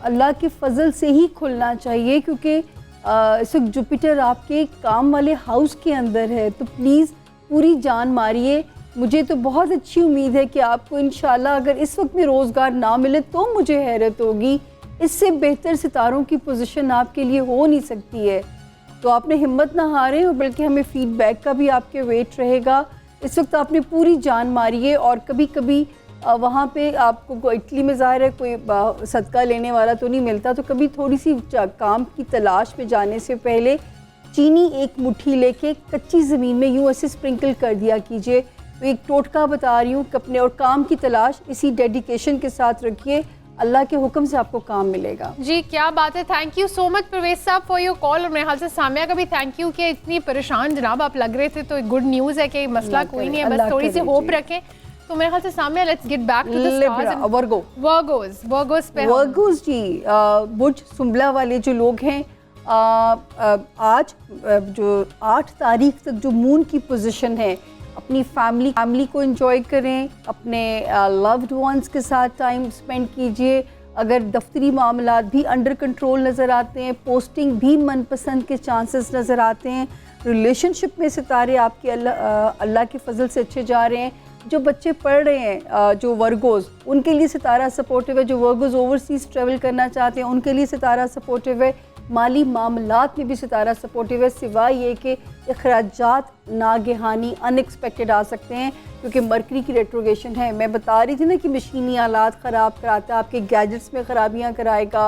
अल्लाह के फजल से ही खुलना चाहिए, क्योंकि इस वक्त जुपिटर आपके काम वाले हाउस के अंदर है। तो प्लीज़ पूरी जान मारिए। मुझे तो बहुत अच्छी उम्मीद है कि आपको इंशाल्लाह अगर इस वक्त में रोज़गार ना मिले तो मुझे हैरत होगी, इससे बेहतर सितारों की पोजीशन आपके लिए हो नहीं सकती है। तो आपने हिम्मत ना हारें और बल्कि हमें फीडबैक का भी आपके वेट रहेगा। इस वक्त आपने पूरी जान मारी है और कभी कभी वहाँ पे आपको इटली में ज़ाहिर है कोई सदका लेने वाला तो नहीं मिलता, तो कभी थोड़ी सी काम की तलाश में जाने से पहले चीनी एक मुट्ठी लेके कच्ची ज़मीन में यूँ ऐसे स्प्रिंकल कर दिया कीजिए। तो एक टोटका बता रही हूँ, अपने और काम की तलाश इसी डेडिकेशन के साथ रखिए, अल्लाह के हुक्म से आपको काम मिलेगा। जी क्या बात है, thank you so much Parvez साहब फॉर योर कॉल। और मेरे ख्याल से सामिया का भी थैंक यू कि इतनी परेशान जनाब आप लग रहे थे, तो गुड न्यूज़ है कि मसला कोई नहीं है, बस थोड़ी सी होप रखें। तो मेरे ख्याल से Samia let's get back to the stars. Virgos ji, बुर्ज सुंबला वाले जो लोग हैं, आज जो 8 तारीख तक जो मून की पोजीशन है, अपनी फैमिली को एंजॉय करें, अपने लव्ड वंस के साथ टाइम स्पेंड कीजिए। अगर दफ्तरी मामलात भी अंडर कंट्रोल नज़र आते हैं, पोस्टिंग भी मनपसंद के चांसेस नज़र आते हैं, रिलेशनशिप में सितारे आपके अल्लाह के फजल से अच्छे जा रहे हैं। जो बच्चे पढ़ रहे हैं, जो वर्गोज़, उनके लिए सितारा सपोर्टिव है। जो वर्गोज़ ओवरसीज़ ट्रेवल करना चाहते हैं उनके लिए सितारा सपोर्टिव है। माली मामलात में भी सितारा सपोर्टिव है, सिवाय ये कि अखराजात नागहानी अनएक्सपेक्टेड आ सकते हैं, क्योंकि मरकरी की रेट्रोगेशन है। मैं बता रही थी ना कि मशीनी आलात ख़राब कराता है, आपके गैजेट्स में ख़राबियाँ कराएगा,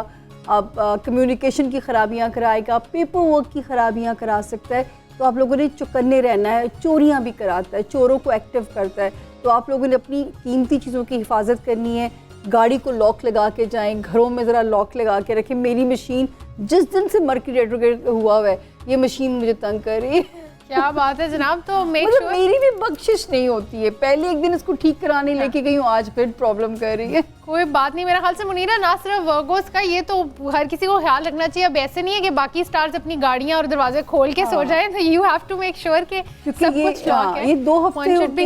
आप कम्युनिकेशन की ख़राबियाँ कराएगा, पेपर वर्क की ख़राबियाँ करा सकता है। तो आप लोगों ने चौकन्ने रहना है। चोरियाँ भी कराता है, चोरों को एक्टिव करता है। तो आप लोगों ने अपनी कीमती चीज़ों की हिफाजत करनी है। गाड़ी को लॉक लगा के जाएं, घरों में ज़रा लॉक लगा के रखें। मेरी मशीन जिस दिन से मरकरी रेट्रोग्रेड हुआ है, ये मशीन मुझे तंग कर रही है। क्या बात है जनाब। तो मेरी भी बख्शिश नहीं होती है। पहले एक दिन इसको ठीक कराने लेके गई हूँ, आज फिर प्रॉब्लम कर रही है। कोई बात नहीं। मेरा ख्याल से मुनीरा, ना सिर्फ वर्गोस का, ये तो हर किसी को ख्याल रखना चाहिए। अब ऐसे नहीं है कि बाकी स्टार्स अपनी गाड़ियाँ और दरवाजे खोल के सो जाएं, तो you have to make sure कि सब कुछ लॉक है। ये 2 हफ्ते होता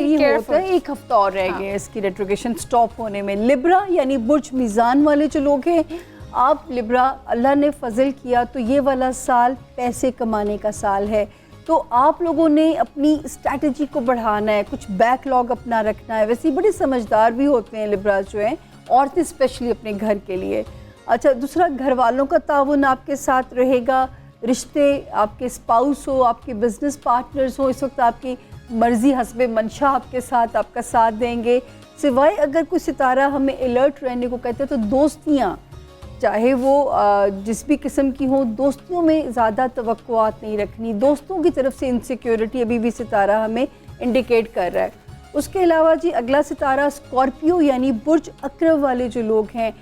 है, 1 हफ्ता और रह गया इसकी रेट्रोगेशन स्टॉप होने में। लिब्रा यानी बुर्ज मीज़ान वाले जो लोग हैं, आप लिब्रा, अल्लाह ने फजल किया तो ये वाला साल पैसे कमाने का साल है। तो आप लोगों ने अपनी स्ट्रैटेजी को बढ़ाना है, कुछ बैकलॉग अपना रखना है। वैसे ही बड़े समझदार भी होते हैं लिब्रा जो हैं, औरतें स्पेशली अपने घर के लिए। अच्छा, दूसरा, घर वालों का ताउन आपके साथ रहेगा। रिश्ते, आपके स्पाउस हो, आपके बिजनेस पार्टनर्स हो, इस वक्त आपकी मर्ज़ी हस्बे मंशा आपके साथ आपका साथ देंगे। सिवाय अगर कोई सितारा हमें अलर्ट रहने को कहते हैं, तो दोस्तियाँ, चाहे वो जिस भी किस्म की हो, दोस्तियों में ज़्यादा तवक्कुआत नहीं रखनी। दोस्तों की तरफ से इनसिक्योरिटी अभी भी सितारा हमें इंडिकेट कर रहा है। उसके अलावा जी, अगला सितारा स्कॉर्पियो यानी बुर्ज अक्रब वाले जो लोग हैं,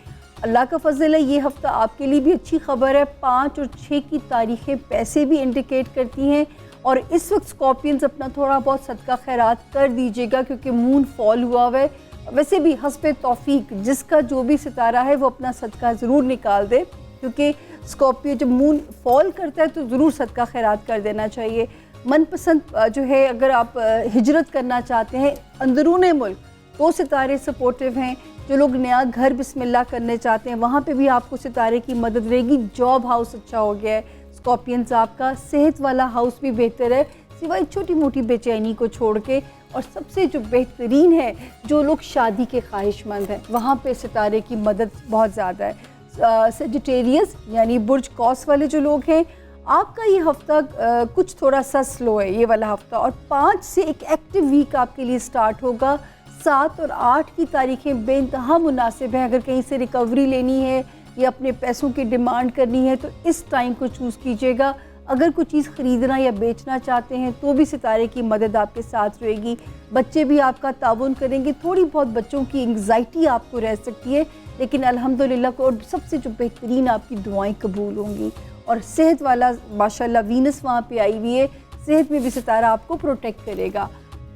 अल्लाह का फजल है, ये हफ़्ता आपके लिए भी अच्छी खबर है। 5 और 6 की तारीखें पैसे भी इंडिकेट करती हैं। और इस वक्त स्कॉर्पियंस अपना थोड़ा बहुत सदका खैरात कर दीजिएगा, क्योंकि मून फॉल हुआ हुआ है। वैसे भी हस्बे तौफीक जिसका जो भी सितारा है वो अपना सदका ज़रूर निकाल दे, क्योंकि स्कॉर्पियो जब मून फॉल करता है तो ज़रूर सदका खैरात कर देना चाहिए। मनपसंद जो है, अगर आप हिजरत करना चाहते हैं अंदरूने मुल्क, तो सितारे सपोर्टिव हैं। जो लोग नया घर बिस्मिल्लाह करने चाहते हैं, वहाँ पे भी आपको सितारे की मदद रहेगी। जॉब हाउस अच्छा हो गया है स्कॉर्पियंस आपका, सेहत वाला हाउस भी बेहतर है, सिवाय छोटी मोटी बेचैनी को छोड़ के। और सबसे जो बेहतरीन है, जो लोग शादी के ख्वाहिशमंद हैं, वहाँ पे सितारे की मदद बहुत ज़्यादा है। सेजिटेरियस यानी बुर्ज कौस वाले जो लोग हैं, आपका ये हफ़्ता कुछ थोड़ा सा स्लो है ये वाला हफ़्ता। और 5 से एक एक्टिव वीक आपके लिए स्टार्ट होगा। 7 और 8 की तारीखें बेइंतहा मुनासिब हैं। अगर कहीं से रिकवरी लेनी है या अपने पैसों की डिमांड करनी है, तो इस टाइम को चूज़ कीजिएगा। अगर कोई चीज़ ख़रीदना या बेचना चाहते हैं, तो भी सितारे की मदद आपके साथ रहेगी। बच्चे भी आपका ताउन करेंगे। थोड़ी बहुत बच्चों की एंग्जाइटी आपको रह सकती है, लेकिन अल्हम्दुलिल्लाह को सबसे जो बेहतरीन आपकी दुआएं कबूल होंगी। और सेहत वाला माशाल्लाह वीनस वहाँ पे आई हुई है, सेहत में भी सितारा आपको प्रोटेक्ट करेगा।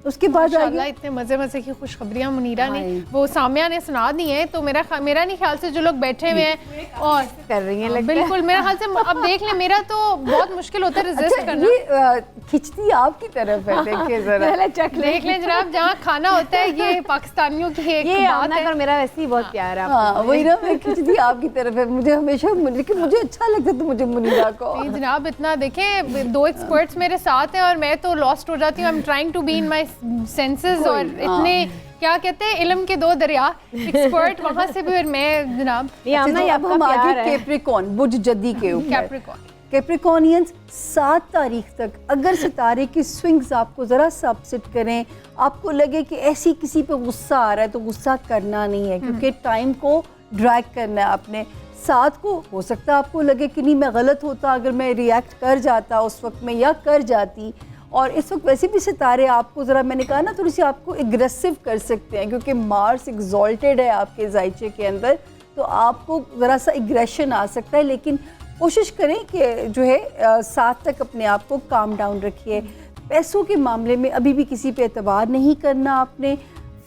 उसके बाद माशाल्लाह आगे इतने मजे मजे की खुशखबरियां मुनीरा ने हाँ। वो सामिया ने सुना दी हैं, तो मेरा नहीं ख्याल से जो लोग बैठे हुए हैं और कर रही हैं लगता है। बिल्कुल मेरा ख्याल से अब देख ले, मेरा तो बहुत मुश्किल होता है रेजिस्ट अच्छा करना। ये खिंचती आपकी तरफ है, देखिए जरा पहले चख ले। देख लें जनाब, जहाँ खाना होता है ये पाकिस्तानियों की एक ये बात आमना है। और मेरा वैसे ही बहुत प्यार है हाँ आपको। वही ना, मैं खिंचती आपकी तरफ है, मुझे हमेशा, लेकिन मुझे अच्छा लगता है तो मुझे मुनीरा को। नहीं जनाब, इतना देखें 2 एक्सपर्ट्स मेरे साथ हैं और मैं तो लॉस्ट हो जाती हूँ। I am trying to be in my senses और इतने क्या कहते हैं इल्म के 2 दरिया, एक्सपर्ट वहाँ से भी और मैं जनाब। ये आमना अच्छा, ये अब आपका हम प्यार आगे है। कैप्रिकॉन बुर्ज जद्दी के ऊपर। कैप्रिकॉर्न कैप्रिकॉनियंस 7 तारीख तक अगर सितारे की स्विंग्स आपको ज़रा सा अपसेट करें, आपको लगे कि ऐसी किसी पे गुस्सा आ रहा है, तो गुस्सा करना नहीं है, क्योंकि टाइम को ड्रैग करना है आपने। 7 को हो सकता है आपको लगे कि नहीं मैं गलत होता अगर मैं रिएक्ट कर जाता उस वक्त में, या कर जाती। और इस वक्त वैसे भी सितारे आपको ज़रा, मैंने कहा ना, थोड़ी सी आपको एग्रेसिव कर सकते हैं, क्योंकि मार्स एग्जॉल्टेड है आपके जायचे के अंदर, तो आपको ज़रा सा एग्रेशन आ सकता है। लेकिन कोशिश करें कि जो है 7 तक अपने आप को काम डाउन रखिए। पैसों के मामले में अभी भी किसी पे एतबार नहीं करना आपने।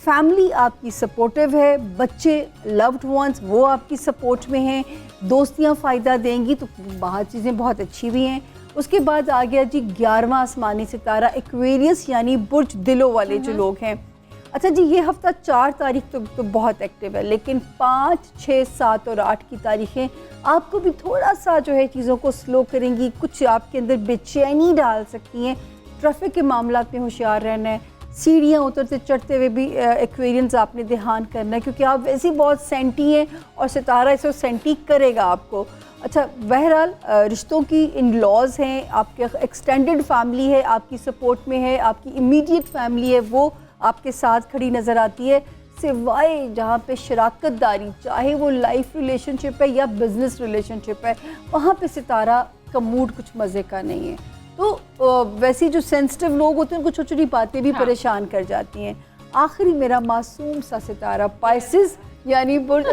फैमिली आपकी सपोर्टिव है, बच्चे लव्ड वंस वो आपकी सपोर्ट में हैं, दोस्तियां फ़ायदा देंगी, तो बाहर चीज़ें बहुत अच्छी भी हैं। उसके बाद आ गया जी 11वां आसमानी सितारा एक्वेरियस, यानी बुर्ज दिलों वाले जो लोग हैं। अच्छा जी, ये हफ्ता 4 तारीख तक तो बहुत एक्टिव है, लेकिन 5, 6, 7 और 8 की तारीखें आपको भी थोड़ा सा जो है चीज़ों को स्लो करेंगी, कुछ आपके अंदर बेचैनी डाल सकती हैं। ट्रैफिक के मामलात में होशियार रहना है। सीढ़ियाँ उतरते चढ़ते हुए भी एक्वेरियंस आपने ध्यान करना है, क्योंकि आप वैसे ही बहुत सेंटी हैं और सितारा इसको सेंटी करेगा आपको। अच्छा, बहरहाल रिश्तों की इन लॉज हैं, आपके एक्सटेंडेड फैमिली है आपकी सपोर्ट में है, आपकी इमीडिएट फैमिली है वो आपके साथ खड़ी नज़र आती है, सिवाय जहाँ पे शराकतदारी, चाहे वो लाइफ रिलेशनशिप है या बिज़नेस रिलेशनशिप है, वहाँ पे सितारा का मूड कुछ मज़े का नहीं है। तो वैसे जो सेंसिटिव लोग होते हैं उनको छोटी छोटी बातें भी परेशान कर जाती हैं। आखिरी मेरा मासूम सा सितारा पाइसेस, यानी बुर्ज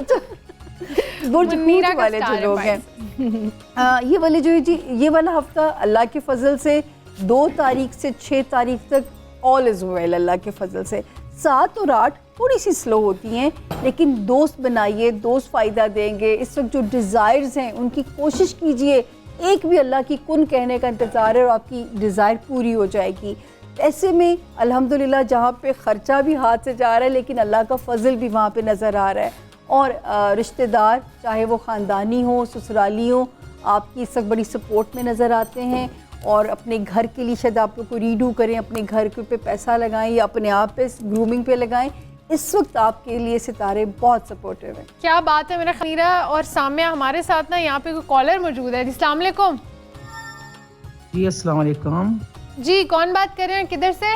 मुनीरा हूत का वाले जो स्टार है लोग हैं, ये वाले जो है जी, ये वाला हफ्ता अल्लाह के फजल से 2 तारीख से 6 तारीख तक ऑल इज़ वेल अल्लाह के फजल से। 7 और 8 थोड़ी सी स्लो होती हैं, लेकिन दोस्त बनाइए, दोस्त फ़ायदा देंगे। इस वक्त जो डिज़ायर्स हैं उनकी कोशिश कीजिए, एक भी अल्लाह की कुन कहने का इंतज़ार है और आपकी डिज़ायर पूरी हो जाएगी। ऐसे में अल्हम्दुलिल्लाह जहाँ पे ख़र्चा भी हाथ से जा रहा है, लेकिन अल्लाह का फजल भी वहाँ पे नज़र आ रहा है। और रिश्तेदार, चाहे वो ख़ानदानी हो, ससुराली हो, आपकी इस वक्त बड़ी सपोर्ट में नज़र आते हैं। और अपने घर के लिए शायद आप लोग को रीडू करें, अपने घर के पे पैसा लगाएं या अपने आप पे ग्रूमिंग पे लगाएं, इस वक्त आपके लिए सितारे बहुत सपोर्टिव हैं। क्या बात है मेरा खमीरा। और सामिया हमारे साथ ना यहाँ पे कोई कॉलर मौजूद है। अस्सलाम वालेकुम। जी अस्सलाम वालेकुम। जी कौन बात कर रहे हैं, किधर से?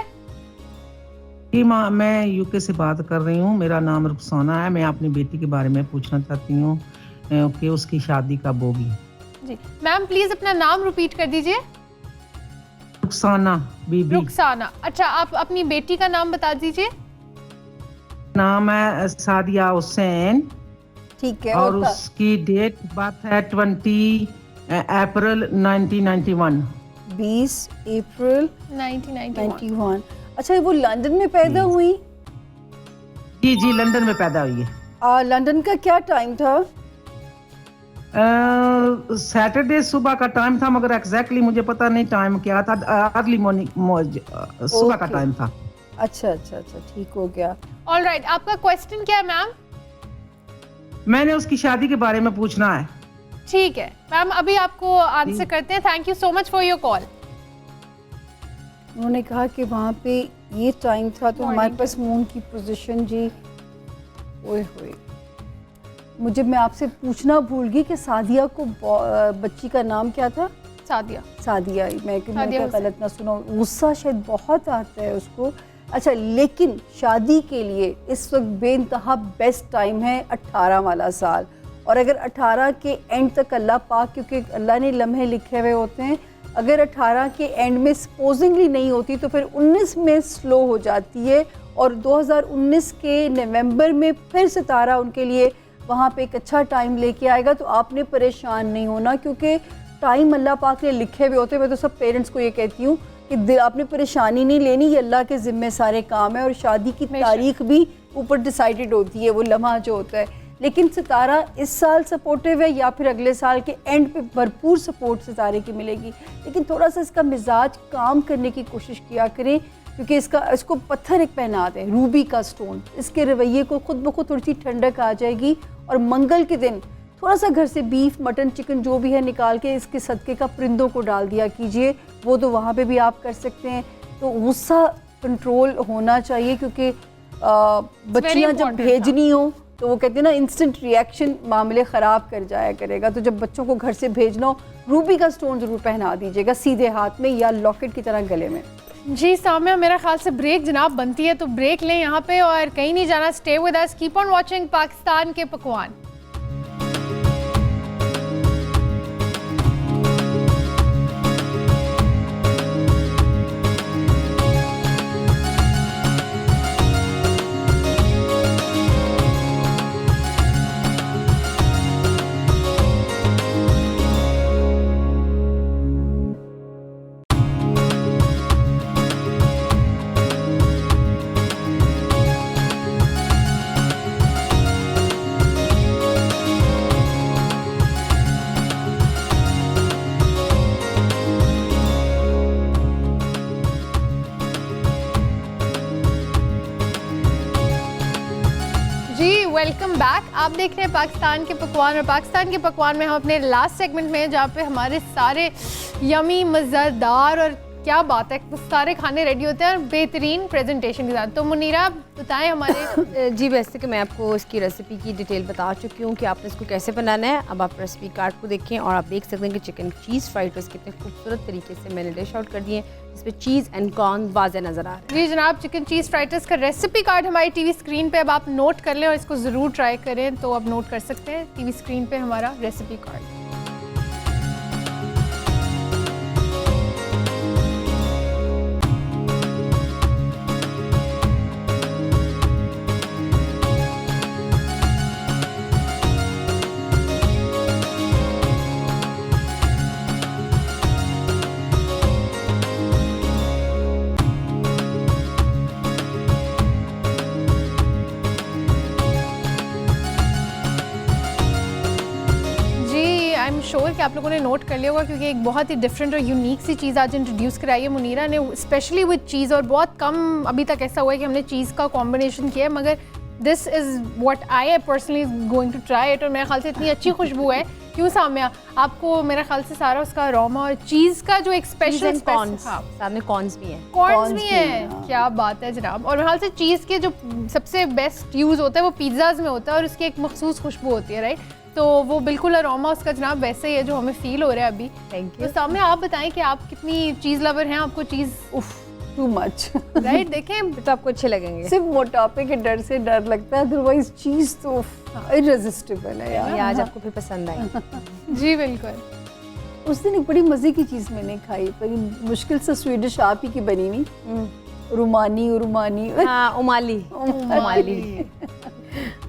जी मैं यूके से बात कर रही हूँ, मेरा नाम रुखसाना है। मैं अपनी बेटी के बारे में पूछना चाहती हूँ कि उसकी शादी कब होगी। जी मैम प्लीज़ अपना नाम रिपीट कर दीजिए। रुखसाना बीबी। रुखसाना। अच्छा, आप अपनी बेटी का नाम बता दीजिए। नाम है सादिया हुसैन। ठीक है। और उसकी डेट बर्थ है 20 अप्रैल 1991। 20 अप्रैल 1991। अच्छा, वो लंदन में पैदा हुई? जी जी लंदन में पैदा हुई है। लंदन का क्या टाइम था? सैटरडे सुबह का टाइम था, मगर एग्जैक्टली मुझे पता नहीं टाइम क्या था। अर्ली मॉर्निंग सुबह का टाइम था। अच्छा अच्छा अच्छा, ठीक हो गया। ऑलराइट, आपका क्वेश्चन क्या है मैम? मैंने उसकी शादी के बारे में पूछना है। ठीक है मैम, अभी आपको आंसर करते हैं। Thank you so much for your call. उन्होंने कहा कि वहाँ पे ये टाइम था, तो हमारे पास मून की पोजीशन जी, ओए होए, मैं आपसे पूछना भूल गई कि सादिया को बच्ची का नाम क्या था? सादिया। सादिया, मैं गलत ना सुना, गुस्सा शायद बहुत आता है उसको। अच्छा, लेकिन शादी के लिए इस वक्त बेइंतहा बेस्ट टाइम है 18 वाला साल। और अगर 18 के एंड तक अल्लाह पाक, क्योंकि अल्लाह ने लम्हे लिखे हुए होते हैं, अगर 18 के एंड में सपोजिंगली नहीं होती तो फिर 19 में स्लो हो जाती है। और 2019 के नवंबर में फिर सितारा उनके लिए वहाँ पे एक अच्छा टाइम लेके आएगा। तो आपने परेशान नहीं होना, क्योंकि टाइम अल्लाह पाक ने लिखे हुए होते हैं। मैं तो सब पेरेंट्स को ये कहती हूँ कि आपने परेशानी नहीं लेनी, ये अल्लाह के ज़िम्मे सारे काम है। और शादी की तारीख भी ऊपर डिसाइडेड होती है, वो लम्हा जो होता है। लेकिन सितारा इस साल सपोर्टिव है या फिर अगले साल के एंड पे भरपूर सपोर्ट सितारे की मिलेगी। लेकिन थोड़ा सा इसका मिजाज काम करने की कोशिश किया करें, क्योंकि इसको पत्थर एक पहना दें, रूबी का स्टोन। इसके रवैये को खुद ब खुद थोड़ी सी ठंडक आ जाएगी। और मंगल के दिन थोड़ा सा घर से बीफ, मटन, चिकन जो भी है निकाल के इसके सदके का परिंदों को डाल दिया कीजिए। वो तो वहाँ पे भी आप कर सकते हैं। तो गुस्सा कंट्रोल होना चाहिए, क्योंकि बच्चियाँ जब भेजनी हो तो वो कहते हैं ना, इंस्टेंट रिएक्शन मामले ख़राब कर जाया करेगा। तो जब बच्चों को घर से भेजना हो, रूबी का स्टोन ज़रूर पहना दीजिएगा, सीधे हाथ में या लॉकेट की तरह गले में। जी साम्या, मेरा ख्याल से ब्रेक जनाब बनती है, तो ब्रेक लें यहाँ पे और कहीं नहीं जाना। Stay with us, keep on watching Pakistan के पकवान। Welcome back. आप देख रहे हैं पाकिस्तान के पकवान, और पाकिस्तान के पकवान में हम अपने लास्ट सेगमेंट में हैं, जहाँ पे हमारे सारे यमी, मज़ेदार और क्या बात है, सारे खाने रेडी होते हैं और बेहतरीन प्रेजेंटेशन के साथ। तो मुनीरा बताएं हमारे। जी, वैसे कि मैं आपको इसकी रेसिपी की डिटेल बता चुकी हूँ कि आपने इसको कैसे बनाना है। अब आप रेसिपी कार्ड को देखें और आप देख सकते हैं कि चिकन चीज़ फ्राइड राइस कितने खूबसूरत तरीके से मैंने डिश आउट कर दिए, जिसमें चीज़ एंड कॉर्न वाज़े नज़र आ रहे हैं। जी जनाब, चिकन चीज़ फ्राइड राइस का रेसिपी कार्ड हमारी टीवी स्क्रीन पे अब आप नोट कर लें और इसको ज़रूर ट्राई करें। तो अब नोट कर सकते हैं टीवी स्क्रीन पे हमारा रेसिपी कार्ड। श्योर कि आप लोगों ने नोट कर लिया होगा, क्योंकि एक बहुत ही डिफरेंट और यूनिक सी चीज़ आज इंट्रोड्यूस कराई है मुनीरा ने, स्पेशली विद चीज़। और बहुत कम अभी तक ऐसा हुआ है कि हमने चीज़ का कॉम्बिनेशन किया है, मगर this is what I personally going to try it. और मेरे ख्याल से इतनी अच्छी खुशबू है, क्यों साम्या, आपको मेरे ख्याल से सारा उसका अरोमा और चीज़ का जो एक स्पेशल साथ में कॉर्न्स भी हैं। कॉर्न्स भी हैं, क्या बात है जनाब। और मेरे ख्याल से चीज़ के जो सबसे बेस्ट यूज़ होता है वो पिज़्ज़ाज़ में होता है, और उसकी एक मखसूस खुशबू होती है, राइट। तो वो बिल्कुल अरोमा उसका जनाब वैसे ही है जो हमें फील हो रहा है अभी। Thank you. तो सामने आप बताएं कि आप कितनी चीज़ लवर हैं, आपको चीज़ टू मच, राइट। देखें तो आपको अच्छे लगेंगे। सिर्फ मोटापे के डर से डर लगता है, अदरवाइज चीज़ तो इररेसिस्टिबल है यार। ये आज आपको फिर पसंद आई। जी बिल्कुल। उस दिन एक बड़ी मज़े की चीज़ मैंने खाई, बड़ी मुश्किल से स्वीडिश आप ही की बनी हुई, रुमानी। हाँ, उमाली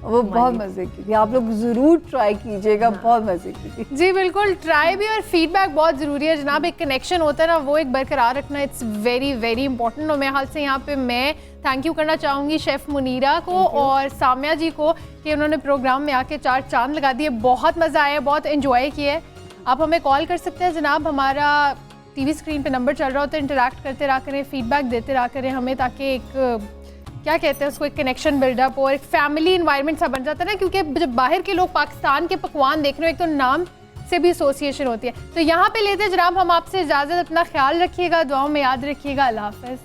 वो बहुत मज़े की थी, आप लोग ज़रूर ट्राई कीजिएगा, बहुत मज़े की थी। जी बिल्कुल, ट्राई भी और फीडबैक बहुत ज़रूरी है जनाब। एक कनेक्शन होता है ना, वो एक बरकरार रखना, इट्स वेरी वेरी इंपॉर्टेंट। और मेरे हाल से यहाँ पे मैं थैंक यू करना चाहूँगी शेफ़ मुनीरा को और साम्या जी को कि उन्होंने प्रोग्राम में आके 4 चांद लगा दिए। बहुत मज़ा आया, बहुत इन्जॉय किया। आप हमें कॉल कर सकते हैं जनाब, हमारा टीवी स्क्रीन पे नंबर चल रहा होता है। इंटरेक्ट करते रहा करें, फीडबैक देते रहा करें हमें, ताकि एक क्या कहते हैं उसको, एक कनेक्शन बिल्डअप और एक फैमिली इन्वायरमेंट सा बन जाता है ना। क्योंकि जब बाहर के लोग पाकिस्तान के पकवान देख रहे हो, एक तो नाम से भी एसोसिएशन होती है। तो यहाँ पे लेते हैं जनाब हम आपसे इजाज़त, अपना ख्याल रखिएगा, दुआओं में याद रखिएगा। अल्लाह हाफ़िज़।